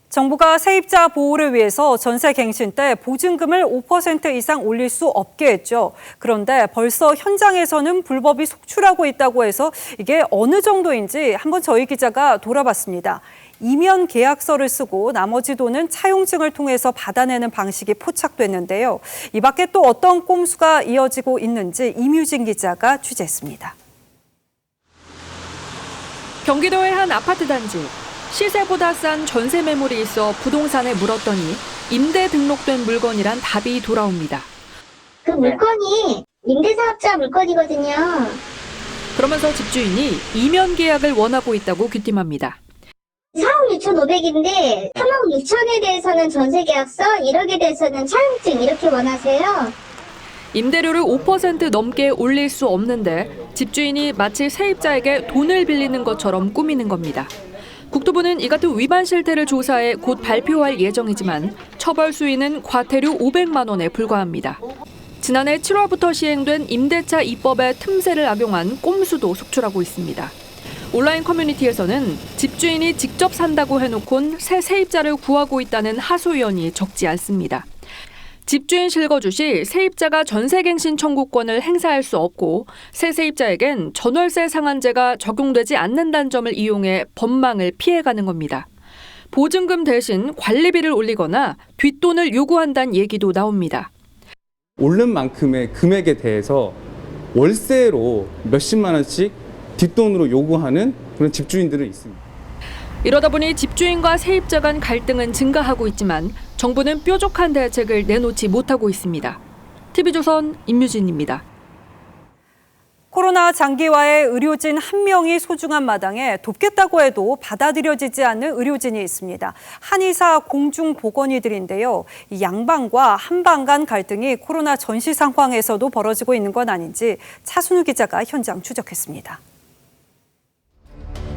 Speaker 1: 정부가 세입자 보호를 위해서 전세갱신 때 보증금을 5% 이상 올릴 수 없게 했죠. 그런데 벌써 현장에서는 불법이 속출하고 있다고 해서 이게 어느 정도인지 한번 저희 기자가 돌아봤습니다. 이면 계약서를 쓰고 나머지 돈은 차용증을 통해서 받아내는 방식이 포착됐는데요. 이 밖에 또 어떤 꼼수가 이어지고 있는지 임유진 기자가 취재했습니다.
Speaker 10: 경기도의 한 아파트 단지. 시세보다 싼 전세 매물이 있어 부동산에 물었더니 임대 등록된 물건이란 답이 돌아옵니다.
Speaker 12: 그 물건이 임대사업자 물건이거든요.
Speaker 10: 그러면서 집주인이 이면 계약을 원하고 있다고 귀띔합니다.
Speaker 12: 4억 6,500인데 3억 6천에 대해서는 전세계약서, 1억에 대해서는 차용증 이렇게 원하세요.
Speaker 10: 임대료를 5% 넘게 올릴 수 없는데 집주인이 마치 세입자에게 돈을 빌리는 것처럼 꾸미는 겁니다. 국토부는 이 같은 위반 실태를 조사해 곧 발표할 예정이지만 처벌 수위는 과태료 500만 원에 불과합니다. 지난해 7월부터 시행된 임대차 입법에 틈새를 악용한 꼼수도 속출하고 있습니다. 온라인 커뮤니티에서는 집주인이 직접 산다고 해놓곤 새 세입자를 구하고 있다는 하소연이 적지 않습니다. 집주인 실거주 시 세입자가 전세갱신 청구권을 행사할 수 없고 새 세입자에겐 전월세 상한제가 적용되지 않는다는 점을 이용해 법망을 피해가는 겁니다. 보증금 대신 관리비를 올리거나 뒷돈을 요구한다는 얘기도 나옵니다.
Speaker 4: 오른 만큼의 금액에 대해서 월세로 몇십만 원씩 뒷돈으로 요구하는 그런 집주인들은 있습니다.
Speaker 10: 이러다 보니 집주인과 세입자 간 갈등은 증가하고 있지만 정부는 뾰족한 대책을 내놓지 못하고 있습니다. TV조선 임유진입니다.
Speaker 1: 코로나 장기화에 의료진 한 명이 소중한 마당에 돕겠다고 해도 받아들여지지 않는 의료진이 있습니다. 한의사 공중보건의들인데요. 이 양방과 한방 간 갈등이 코로나 전시 상황에서도 벌어지고 있는 건 아닌지 차순우 기자가 현장 추적했습니다.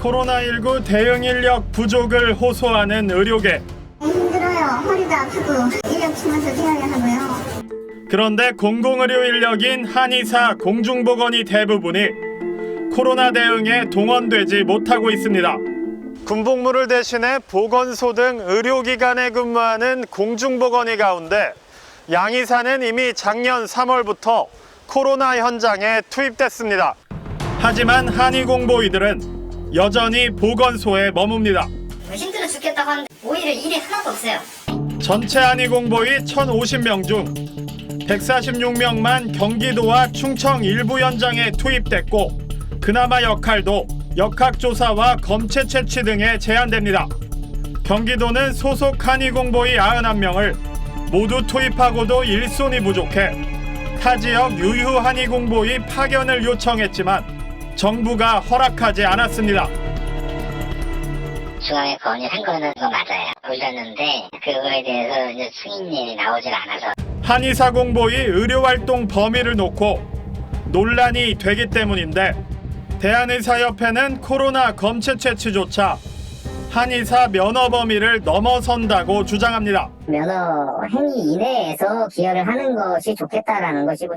Speaker 26: 코로나19 대응 인력 부족을 호소하는 의료계.
Speaker 12: 힘들어요. 허리도 아프고 인력 치면서 지내야 하고요.
Speaker 26: 그런데 공공의료 인력인 한의사 공중보건의 대부분이 코로나 대응에 동원되지 못하고 있습니다. 군복무를 대신해 보건소 등 의료기관에 근무하는 공중보건의 가운데 양의사는 이미 작년 3월부터 코로나 현장에 투입됐습니다. 하지만 한의공보의들은 여전히 보건소에 머뭅니다.
Speaker 12: 힘들어 죽겠다고 하는데 오히려 일이 하나도 없어요.
Speaker 26: 전체 한의공보의 1,050명 중 146명만 경기도와 충청 일부 현장에 투입됐고 그나마 역할도 역학조사와 검체 채취 등에 제한됩니다. 경기도는 소속 한의공보의 91명을 모두 투입하고도 일손이 부족해 타 지역 유휴 한의공보의 파견을 요청했지만 정부가 허락하지 않았습니다.
Speaker 12: 중앙에 건의한 거는 그거 맞아요. 올렸는데 그거에 대해서 이제 승인이 나오질 않아서.
Speaker 26: 한의사 공보의 의료활동 범위를 놓고 논란이 되기 때문인데 대한의사협회는 코로나 검체 채취조차 한의사 면허 범위를 넘어선다고 주장합니다.
Speaker 12: 면허 행위 이내에서 기여를 하는 것이 좋겠다라는 것이고.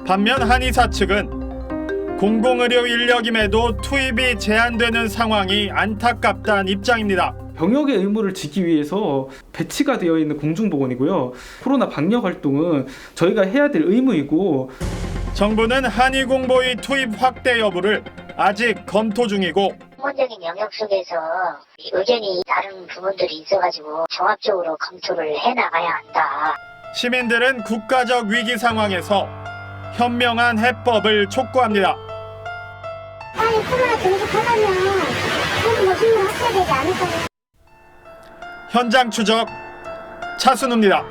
Speaker 26: 반면 한의사 측은 공공의료 인력임에도 투입이 제한되는 상황이 안타깝다는 입장입니다.
Speaker 5: 병역의 의무를 지키기 위해서 배치가 되어 있는 공중보건이고요. 코로나 방역 활동은 저희가 해야 될 의무이고
Speaker 26: 정부는 한의공보의 투입 확대 여부를 아직 검토 중이고
Speaker 12: 전문적인 영역 속에서 의견이 다른 부분들이 있어가지고 종합적으로 검토를 해나가야 한다.
Speaker 26: 시민들은 국가적 위기 상황에서 현명한 해법을 촉구합니다.
Speaker 12: 빨리 코로나 경직하려면 좀 힘을 합쳐야 되지 않을까요?
Speaker 26: 현장 추적 차순우입니다.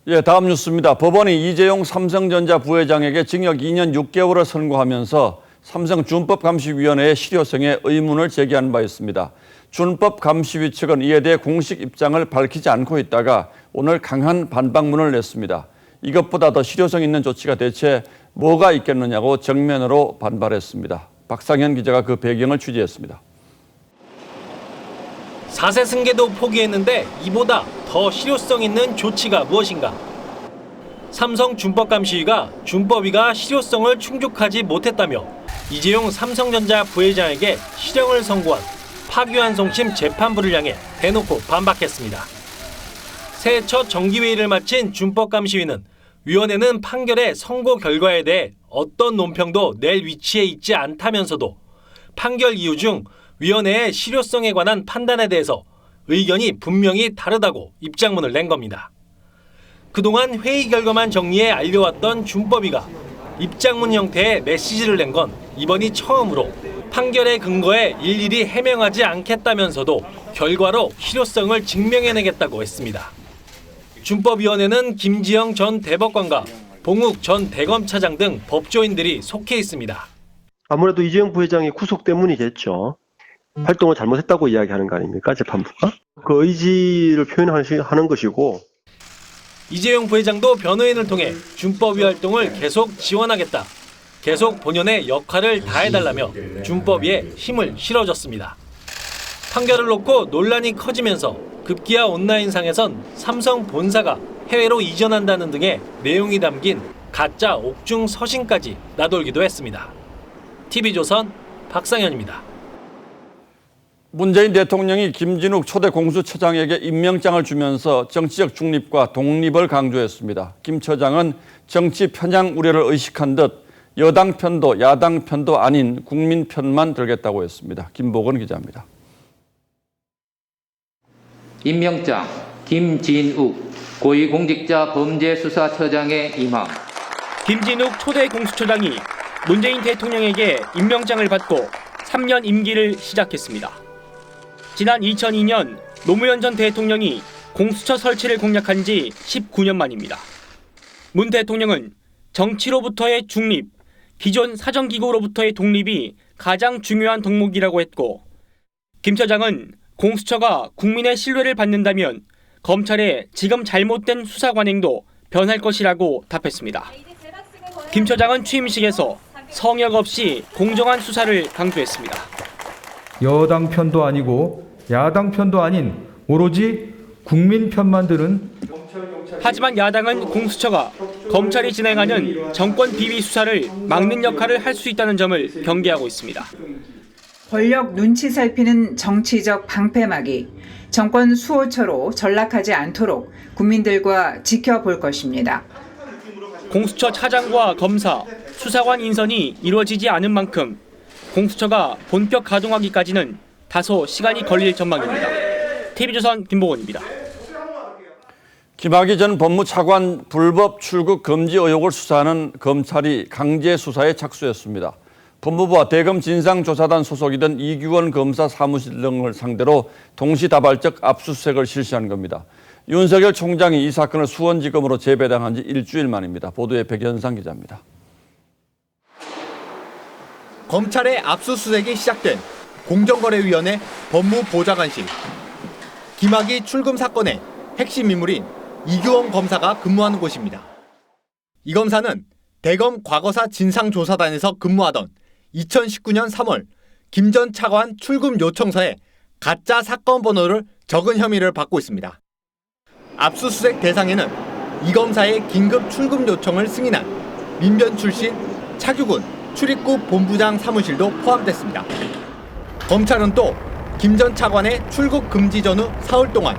Speaker 2: 예, 다음 뉴스입니다. 법원이 이재용 삼성전자 부회장에게 징역 2년 6개월을 선고하면서 삼성준법감시위원회의 실효성에 의문을 제기한 바 있습니다. 준법감시위 측은 이에 대해 공식 입장을 밝히지 않고 있다가 오늘 강한 반박문을 냈습니다. 이것보다 더 실효성 있는 조치가 대체 뭐가 있겠느냐고 정면으로 반발했습니다. 박상현 기자가 그 배경을 취재했습니다.
Speaker 6: 4세 승계도 포기했는데 이보다 더 실효성 있는 조치가 무엇인가? 삼성 준법감시위가 준법위가 실효성을 충족하지 못했다며 이재용 삼성전자 부회장에게 실형을 선고한 파기환송심 재판부를 향해 대놓고 반박했습니다. 새해 첫 정기회의를 마친 준법감시위는 위원회는 판결의 선고 결과에 대해 어떤 논평도 낼 위치에 있지 않다면서도 판결 이유 중 위원회의 실효성에 관한 판단에 대해서 의견이 분명히 다르다고 입장문을 낸 겁니다. 그동안 회의 결과만 정리해 알려왔던 준법위가 입장문 형태의 메시지를 낸 건 이번이 처음으로 판결의 근거에 일일이 해명하지 않겠다면서도 결과로 실효성을 증명해내겠다고 했습니다. 준법위원회는 김지영 전 대법관과 봉욱 전 대검차장 등 법조인들이 속해 있습니다.
Speaker 7: 아무래도 이재용 부회장이 구속 때문이겠죠. 활동을 잘못했다고 이야기하는 거 아닙니까, 재판부가? 그 의지를 표현하는 것이고.
Speaker 6: 이재용 부회장도 변호인을 통해 준법위 활동을 계속 지원하겠다. 계속 본연의 역할을 다해달라며 준법위에 힘을 실어줬습니다. 판결을 놓고 논란이 커지면서 급기야 온라인상에선 삼성 본사가 해외로 이전한다는 등의 내용이 담긴 가짜 옥중 서신까지 나돌기도 했습니다. TV조선 박상현입니다.
Speaker 2: 문재인 대통령이 김진욱 초대 공수처장에게 임명장을 주면서 정치적 중립과 독립을 강조했습니다. 김 처장은 정치 편향 우려를 의식한 듯 여당 편도 야당 편도 아닌 국민 편만 들겠다고 했습니다. 김복은 기자입니다.
Speaker 9: 임명장 김진욱 고위공직자범죄수사처장의 임함.
Speaker 22: 김진욱 초대 공수처장이 문재인 대통령에게 임명장을 받고 3년 임기를 시작했습니다. 지난 2002년 노무현 전 대통령이 공수처 설치를 공약한 지 19년 만입니다. 문 대통령은 정치로부터의 중립, 기존 사정기구로부터의 독립이 가장 중요한 덕목이라고 했고, 김 처장은 공수처가 국민의 신뢰를 받는다면 검찰의 지금 잘못된 수사 관행도 변할 것이라고 답했습니다. 김 처장은 취임식에서 성역 없이 공정한 수사를 강조했습니다.
Speaker 23: 여당 편도 아니고 야당 편도 아닌 오로지 국민 편만 드는.
Speaker 22: 하지만 야당은 공수처가 검찰이 진행하는 정권 비위 수사를 막는 역할을 할 수 있다는 점을 경계하고 있습니다.
Speaker 24: 권력 눈치 살피는 정치적 방패막이 정권 수호처로 전락하지 않도록 국민들과 지켜볼 것입니다.
Speaker 22: 공수처 차장과 검사, 수사관 인선이 이루어지지 않은 만큼 공수처가 본격 가동하기까지는 다소 시간이 걸릴 전망입니다. TV조선 김보건입니다.
Speaker 2: 김학의 전 법무차관 불법 출국 금지 의혹을 수사하는 검찰이 강제 수사에 착수했습니다. 법무부와 대검 진상조사단 소속이던 이규원 검사 사무실 등을 상대로 동시다발적 압수수색을 실시한 겁니다. 윤석열 총장이 이 사건을 수원지검으로 재배당한 지 일주일 만입니다. 보도에 백연상 기자입니다.
Speaker 25: 검찰의 압수수색이 시작된 공정거래위원회 법무보좌관실. 김학의 출금 사건의 핵심 인물인 이규원 검사가 근무하는 곳입니다. 이 검사는 대검 과거사 진상조사단에서 근무하던 2019년 3월 김 전 차관 출금 요청서에 가짜 사건 번호를 적은 혐의를 받고 있습니다. 압수수색 대상에는 이 검사의 긴급 출금 요청을 승인한 민변 출신 차규근 출입국 본부장 사무실도 포함됐습니다. 검찰은 또 김 전 차관의 출국 금지 전후 사흘 동안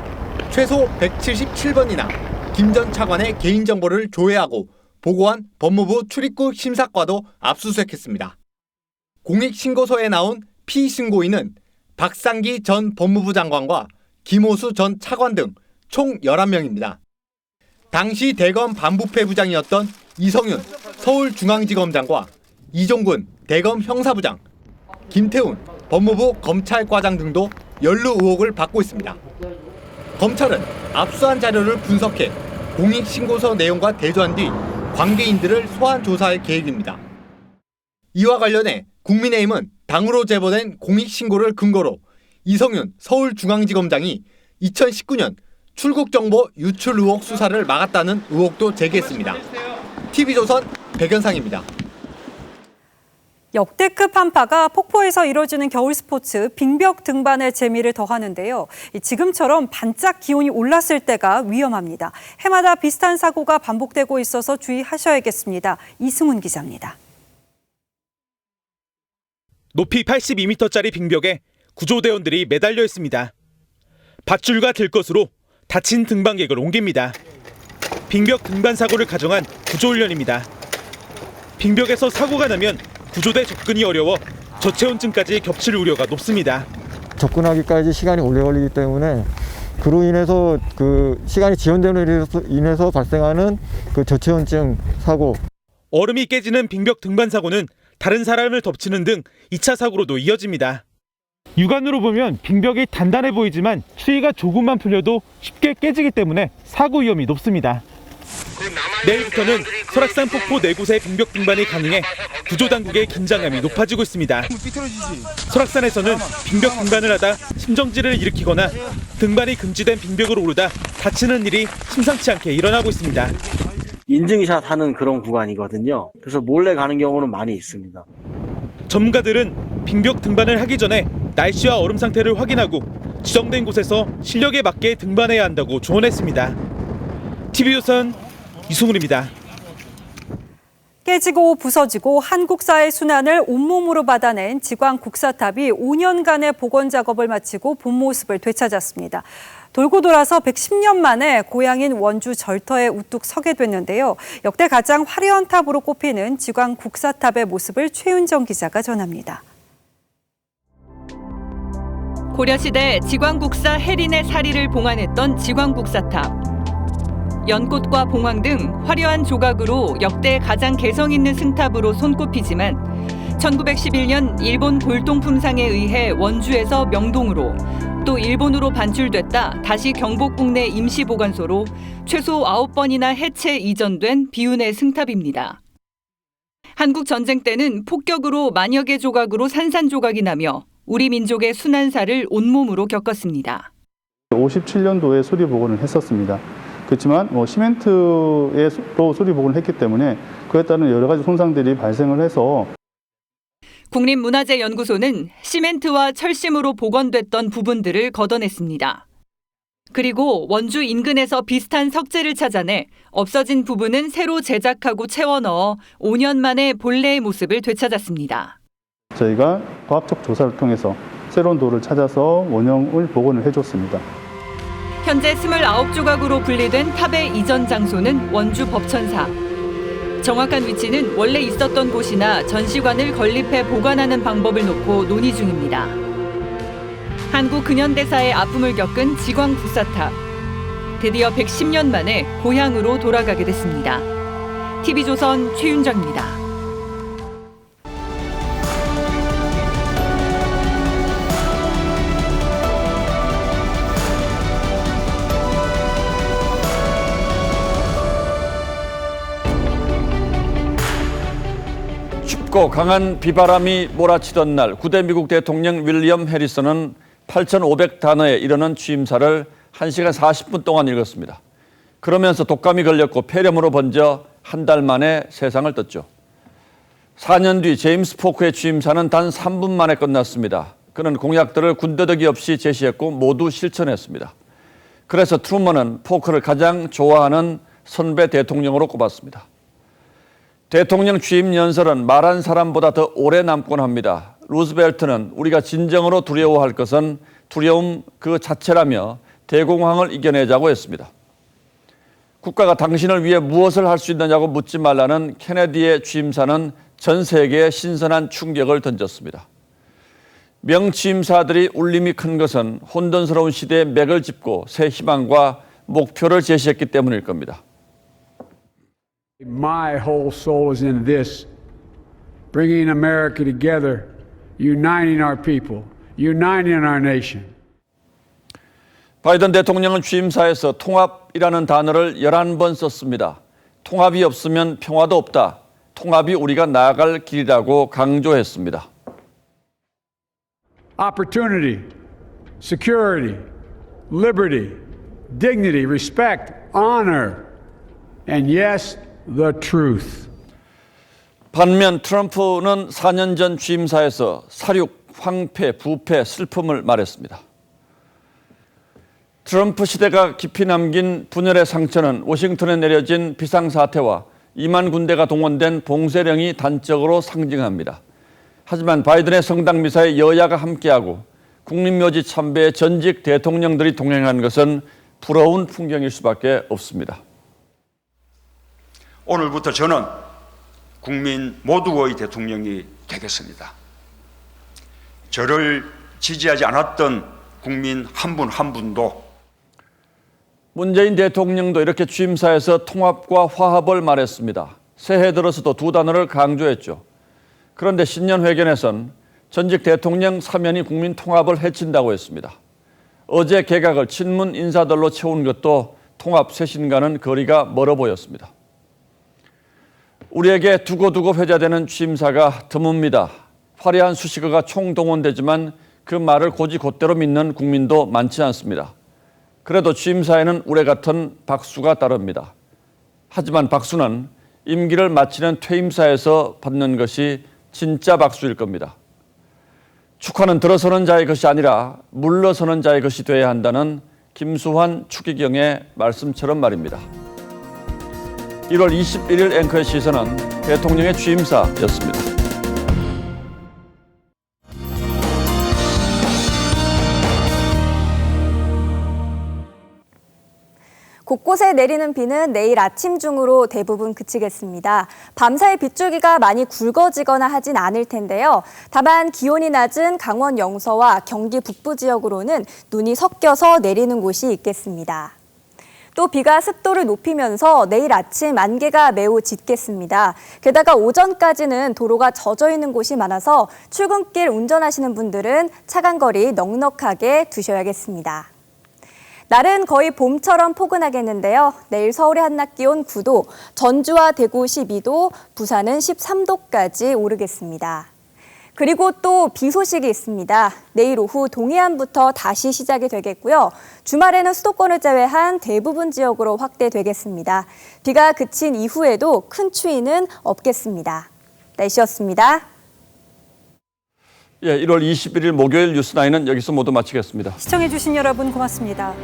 Speaker 25: 최소 177번이나 김 전 차관의 개인정보를 조회하고 보고한 법무부 출입국 심사과도 압수수색했습니다. 공익신고서에 나온 피신고인은 박상기 전 법무부 장관과 김호수 전 차관 등 총 11명입니다. 당시 대검 반부패 부장이었던 이성윤 서울중앙지검장과 이종근 대검 형사부장, 김태훈 법무부 검찰과장 등도 연루 의혹을 받고 있습니다. 검찰은 압수한 자료를 분석해 공익신고서 내용과 대조한 뒤 관계인들을 소환 조사할 계획입니다. 이와 관련해 국민의힘은 당으로 제보된 공익신고를 근거로 이성윤 서울중앙지검장이 2019년 출국정보 유출 의혹 수사를 막았다는 의혹도 제기했습니다. TV조선 백연상입니다.
Speaker 1: 역대급 한파가 폭포에서 이뤄지는 겨울 스포츠 빙벽 등반의 재미를 더하는데요. 지금처럼 반짝 기온이 올랐을 때가 위험합니다. 해마다 비슷한 사고가 반복되고 있어서 주의하셔야겠습니다. 이승훈 기자입니다.
Speaker 27: 높이 82m짜리 빙벽에 구조대원들이 매달려 있습니다. 밧줄과 들것으로 다친 등반객을 옮깁니다. 빙벽 등반 사고를 가정한 구조훈련입니다. 빙벽에서 사고가 나면 구조대 접근이 어려워 저체온증까지 겹칠 우려가 높습니다.
Speaker 28: 접근하기까지 시간이 오래 걸리기 때문에 그로 인해서 그 시간이 지연됨으로 인해서 발생하는 그 저체온증 사고.
Speaker 27: 얼음이 깨지는 빙벽 등반 사고는 다른 사람을 덮치는 등 2차 사고로도 이어집니다.
Speaker 26: 육안으로 보면 빙벽이 단단해 보이지만 추위가 조금만 풀려도 쉽게 깨지기 때문에 사고 위험이 높습니다.
Speaker 27: 내일부터는 설악산 폭포 4곳의 빙벽 등반이 가능해 구조당국의 긴장감이 높아지고 있습니다. 설악산에서는 빙벽 등반을 하다 심정지를 일으키거나 등반이 금지된 빙벽으로 오르다 다치는 일이 심상치 않게 일어나고 있습니다.
Speaker 3: 인증샷 하는 그런 구간이거든요. 그래서 몰래 가는 경우는 많이 있습니다.
Speaker 27: 전문가들은 빙벽 등반을 하기 전에 날씨와 얼음 상태를 확인하고 지정된 곳에서 실력에 맞게 등반해야 한다고 조언했습니다. TV조선 이승훈입니다.
Speaker 1: 깨지고 부서지고 한국사의 순환을 온몸으로 받아낸 지광 국사탑이 5년간의 복원 작업을 마치고 본 모습을 되찾았습니다. 돌고 돌아서 110년 만에 고향인 원주 절터에 우뚝 서게 됐는데요. 역대 가장 화려한 탑으로 꼽히는 지광 국사탑의 모습을 최윤정 기자가 전합니다. 고려시대 지광국사 해린의 사리를 봉안했던 지광국사탑. 연꽃과 봉황 등 화려한 조각으로 역대 가장 개성 있는 승탑으로 손꼽히지만 1911년 일본 골동품상에 의해 원주에서 명동으로 또 일본으로 반출됐다 다시 경복궁 내 임시보관소로 최소 9번이나 해체 이전된 비운의 승탑입니다. 한국 전쟁 때는 폭격으로 만여 개 조각으로 산산조각이 나며 우리 민족의 순환사를 온몸으로 겪었습니다.
Speaker 8: 57년도에 수리 복원을 했었습니다. 그렇지만 시멘트로 수리 복원을 했기 때문에 그에 따른 여러 가지 손상들이 발생을 해서
Speaker 1: 국립문화재연구소는 시멘트와 철심으로 복원됐던 부분들을 걷어냈습니다. 그리고 원주 인근에서 비슷한 석재를 찾아내 없어진 부분은 새로 제작하고 채워 넣어 5년 만에 본래의 모습을 되찾았습니다.
Speaker 8: 저희가 과학적 조사를 통해서 새로운 돌을 찾아서 원형을 복원을 해줬습니다.
Speaker 1: 현재 29조각으로 분리된 탑의 이전 장소는 원주 법천사. 정확한 위치는 원래 있었던 곳이나 전시관을 건립해 보관하는 방법을 놓고 논의 중입니다. 한국 근현대사의 아픔을 겪은 지광 국사탑. 드디어 110년 만에 고향으로 돌아가게 됐습니다. TV조선 최윤정입니다.
Speaker 2: 춥고 강한 비바람이 몰아치던 날 9대 미국 대통령 윌리엄 해리슨은 8,500단어에 이르는 취임사를 1시간 40분 동안 읽었습니다. 그러면서 독감이 걸렸고 폐렴으로 번져 한 달 만에 세상을 떴죠. 4년 뒤 제임스 포크의 취임사는 단 3분 만에 끝났습니다. 그는 공약들을 군더더기 없이 제시했고 모두 실천했습니다. 그래서 트루먼은 포크를 가장 좋아하는 선배 대통령으로 꼽았습니다. 대통령 취임 연설은 말한 사람보다 더 오래 남곤 합니다. 루즈벨트는 우리가 진정으로 두려워할 것은 두려움 그 자체라며 대공황을 이겨내자고 했습니다. 국가가 당신을 위해 무엇을 할 수 있느냐고 묻지 말라는 케네디의 취임사는 전 세계에 신선한 충격을 던졌습니다. 명취임사들이 울림이 큰 것은 혼돈스러운 시대에 맥을 짚고 새 희망과 목표를 제시했기 때문일 겁니다.
Speaker 11: My whole soul is in this, bringing America together, uniting our people, uniting our nation.
Speaker 2: 바이든 대통령은 취임사에서 통합이라는 단어를 11번 썼습니다. 통합이 없으면 평화도 없다. 통합이 우리가 나아갈 길이라고 강조했습니다.
Speaker 11: Opportunity, security, liberty, dignity, respect, honor, and yes, the truth.
Speaker 2: 반면 트럼프는 4년 전 취임사에서 사륙, 황폐, 부패, 슬픔을 말했습니다. 트럼프 시대가 깊이 남긴 분열의 상처는 워싱턴에 내려진 비상사태와 2만 군대가 동원된 봉쇄령이 단적으로 상징합니다. 하지만 바이든의 성당 미사에 여야가 함께하고 국립묘지 참배에 전직 대통령들이 동행한 것은 부러운 풍경일 수밖에 없습니다.
Speaker 13: 오늘부터 저는 국민 모두의 대통령이 되겠습니다. 저를 지지하지 않았던 국민 한 분 한 분도
Speaker 2: 문재인 대통령도 이렇게 취임사에서 통합과 화합을 말했습니다. 새해 들어서도 두 단어를 강조했죠. 그런데 신년회견에선 전직 대통령 사면이 국민 통합을 해친다고 했습니다. 어제 개각을 친문 인사들로 채운 것도 통합 쇄신과는 거리가 멀어 보였습니다. 우리에게 두고두고 회자되는 취임사가 드뭅니다. 화려한 수식어가 총동원되지만 그 말을 곧이곧대로 믿는 국민도 많지 않습니다. 그래도 취임사에는 우레 같은 박수가 따릅니다. 하지만 박수는 임기를 마치는 퇴임사에서 받는 것이 진짜 박수일 겁니다. 축하는 들어서는 자의 것이 아니라 물러서는 자의 것이 돼야 한다는 김수환 추기경의 말씀처럼 말입니다. 1월 21일 앵커의 시선은 대통령의 취임사였습니다.
Speaker 14: 곳곳에 내리는 비는 내일 아침 중으로 대부분 그치겠습니다. 밤사이 빗줄기가 많이 굵어지거나 하진 않을 텐데요. 다만 기온이 낮은 강원 영서와 경기 북부 지역으로는 눈이 섞여서 내리는 곳이 있겠습니다. 또 비가 습도를 높이면서 내일 아침 안개가 매우 짙겠습니다. 게다가 오전까지는 도로가 젖어 있는 곳이 많아서 출근길 운전하시는 분들은 차간거리 넉넉하게 두셔야겠습니다. 날은 거의 봄처럼 포근하겠는데요. 내일 서울의 한낮 기온 9도, 전주와 대구 12도, 부산은 13도까지 오르겠습니다. 그리고 또 비 소식이 있습니다. 내일 오후 동해안부터 다시 시작이 되겠고요. 주말에는 수도권을 제외한 대부분 지역으로 확대되겠습니다. 비가 그친 이후에도 큰 추위는 없겠습니다. 날씨였습니다.
Speaker 2: 1월 21일 목요일 뉴스9는 여기서 모두 마치겠습니다.
Speaker 1: 시청해주신 여러분 고맙습니다.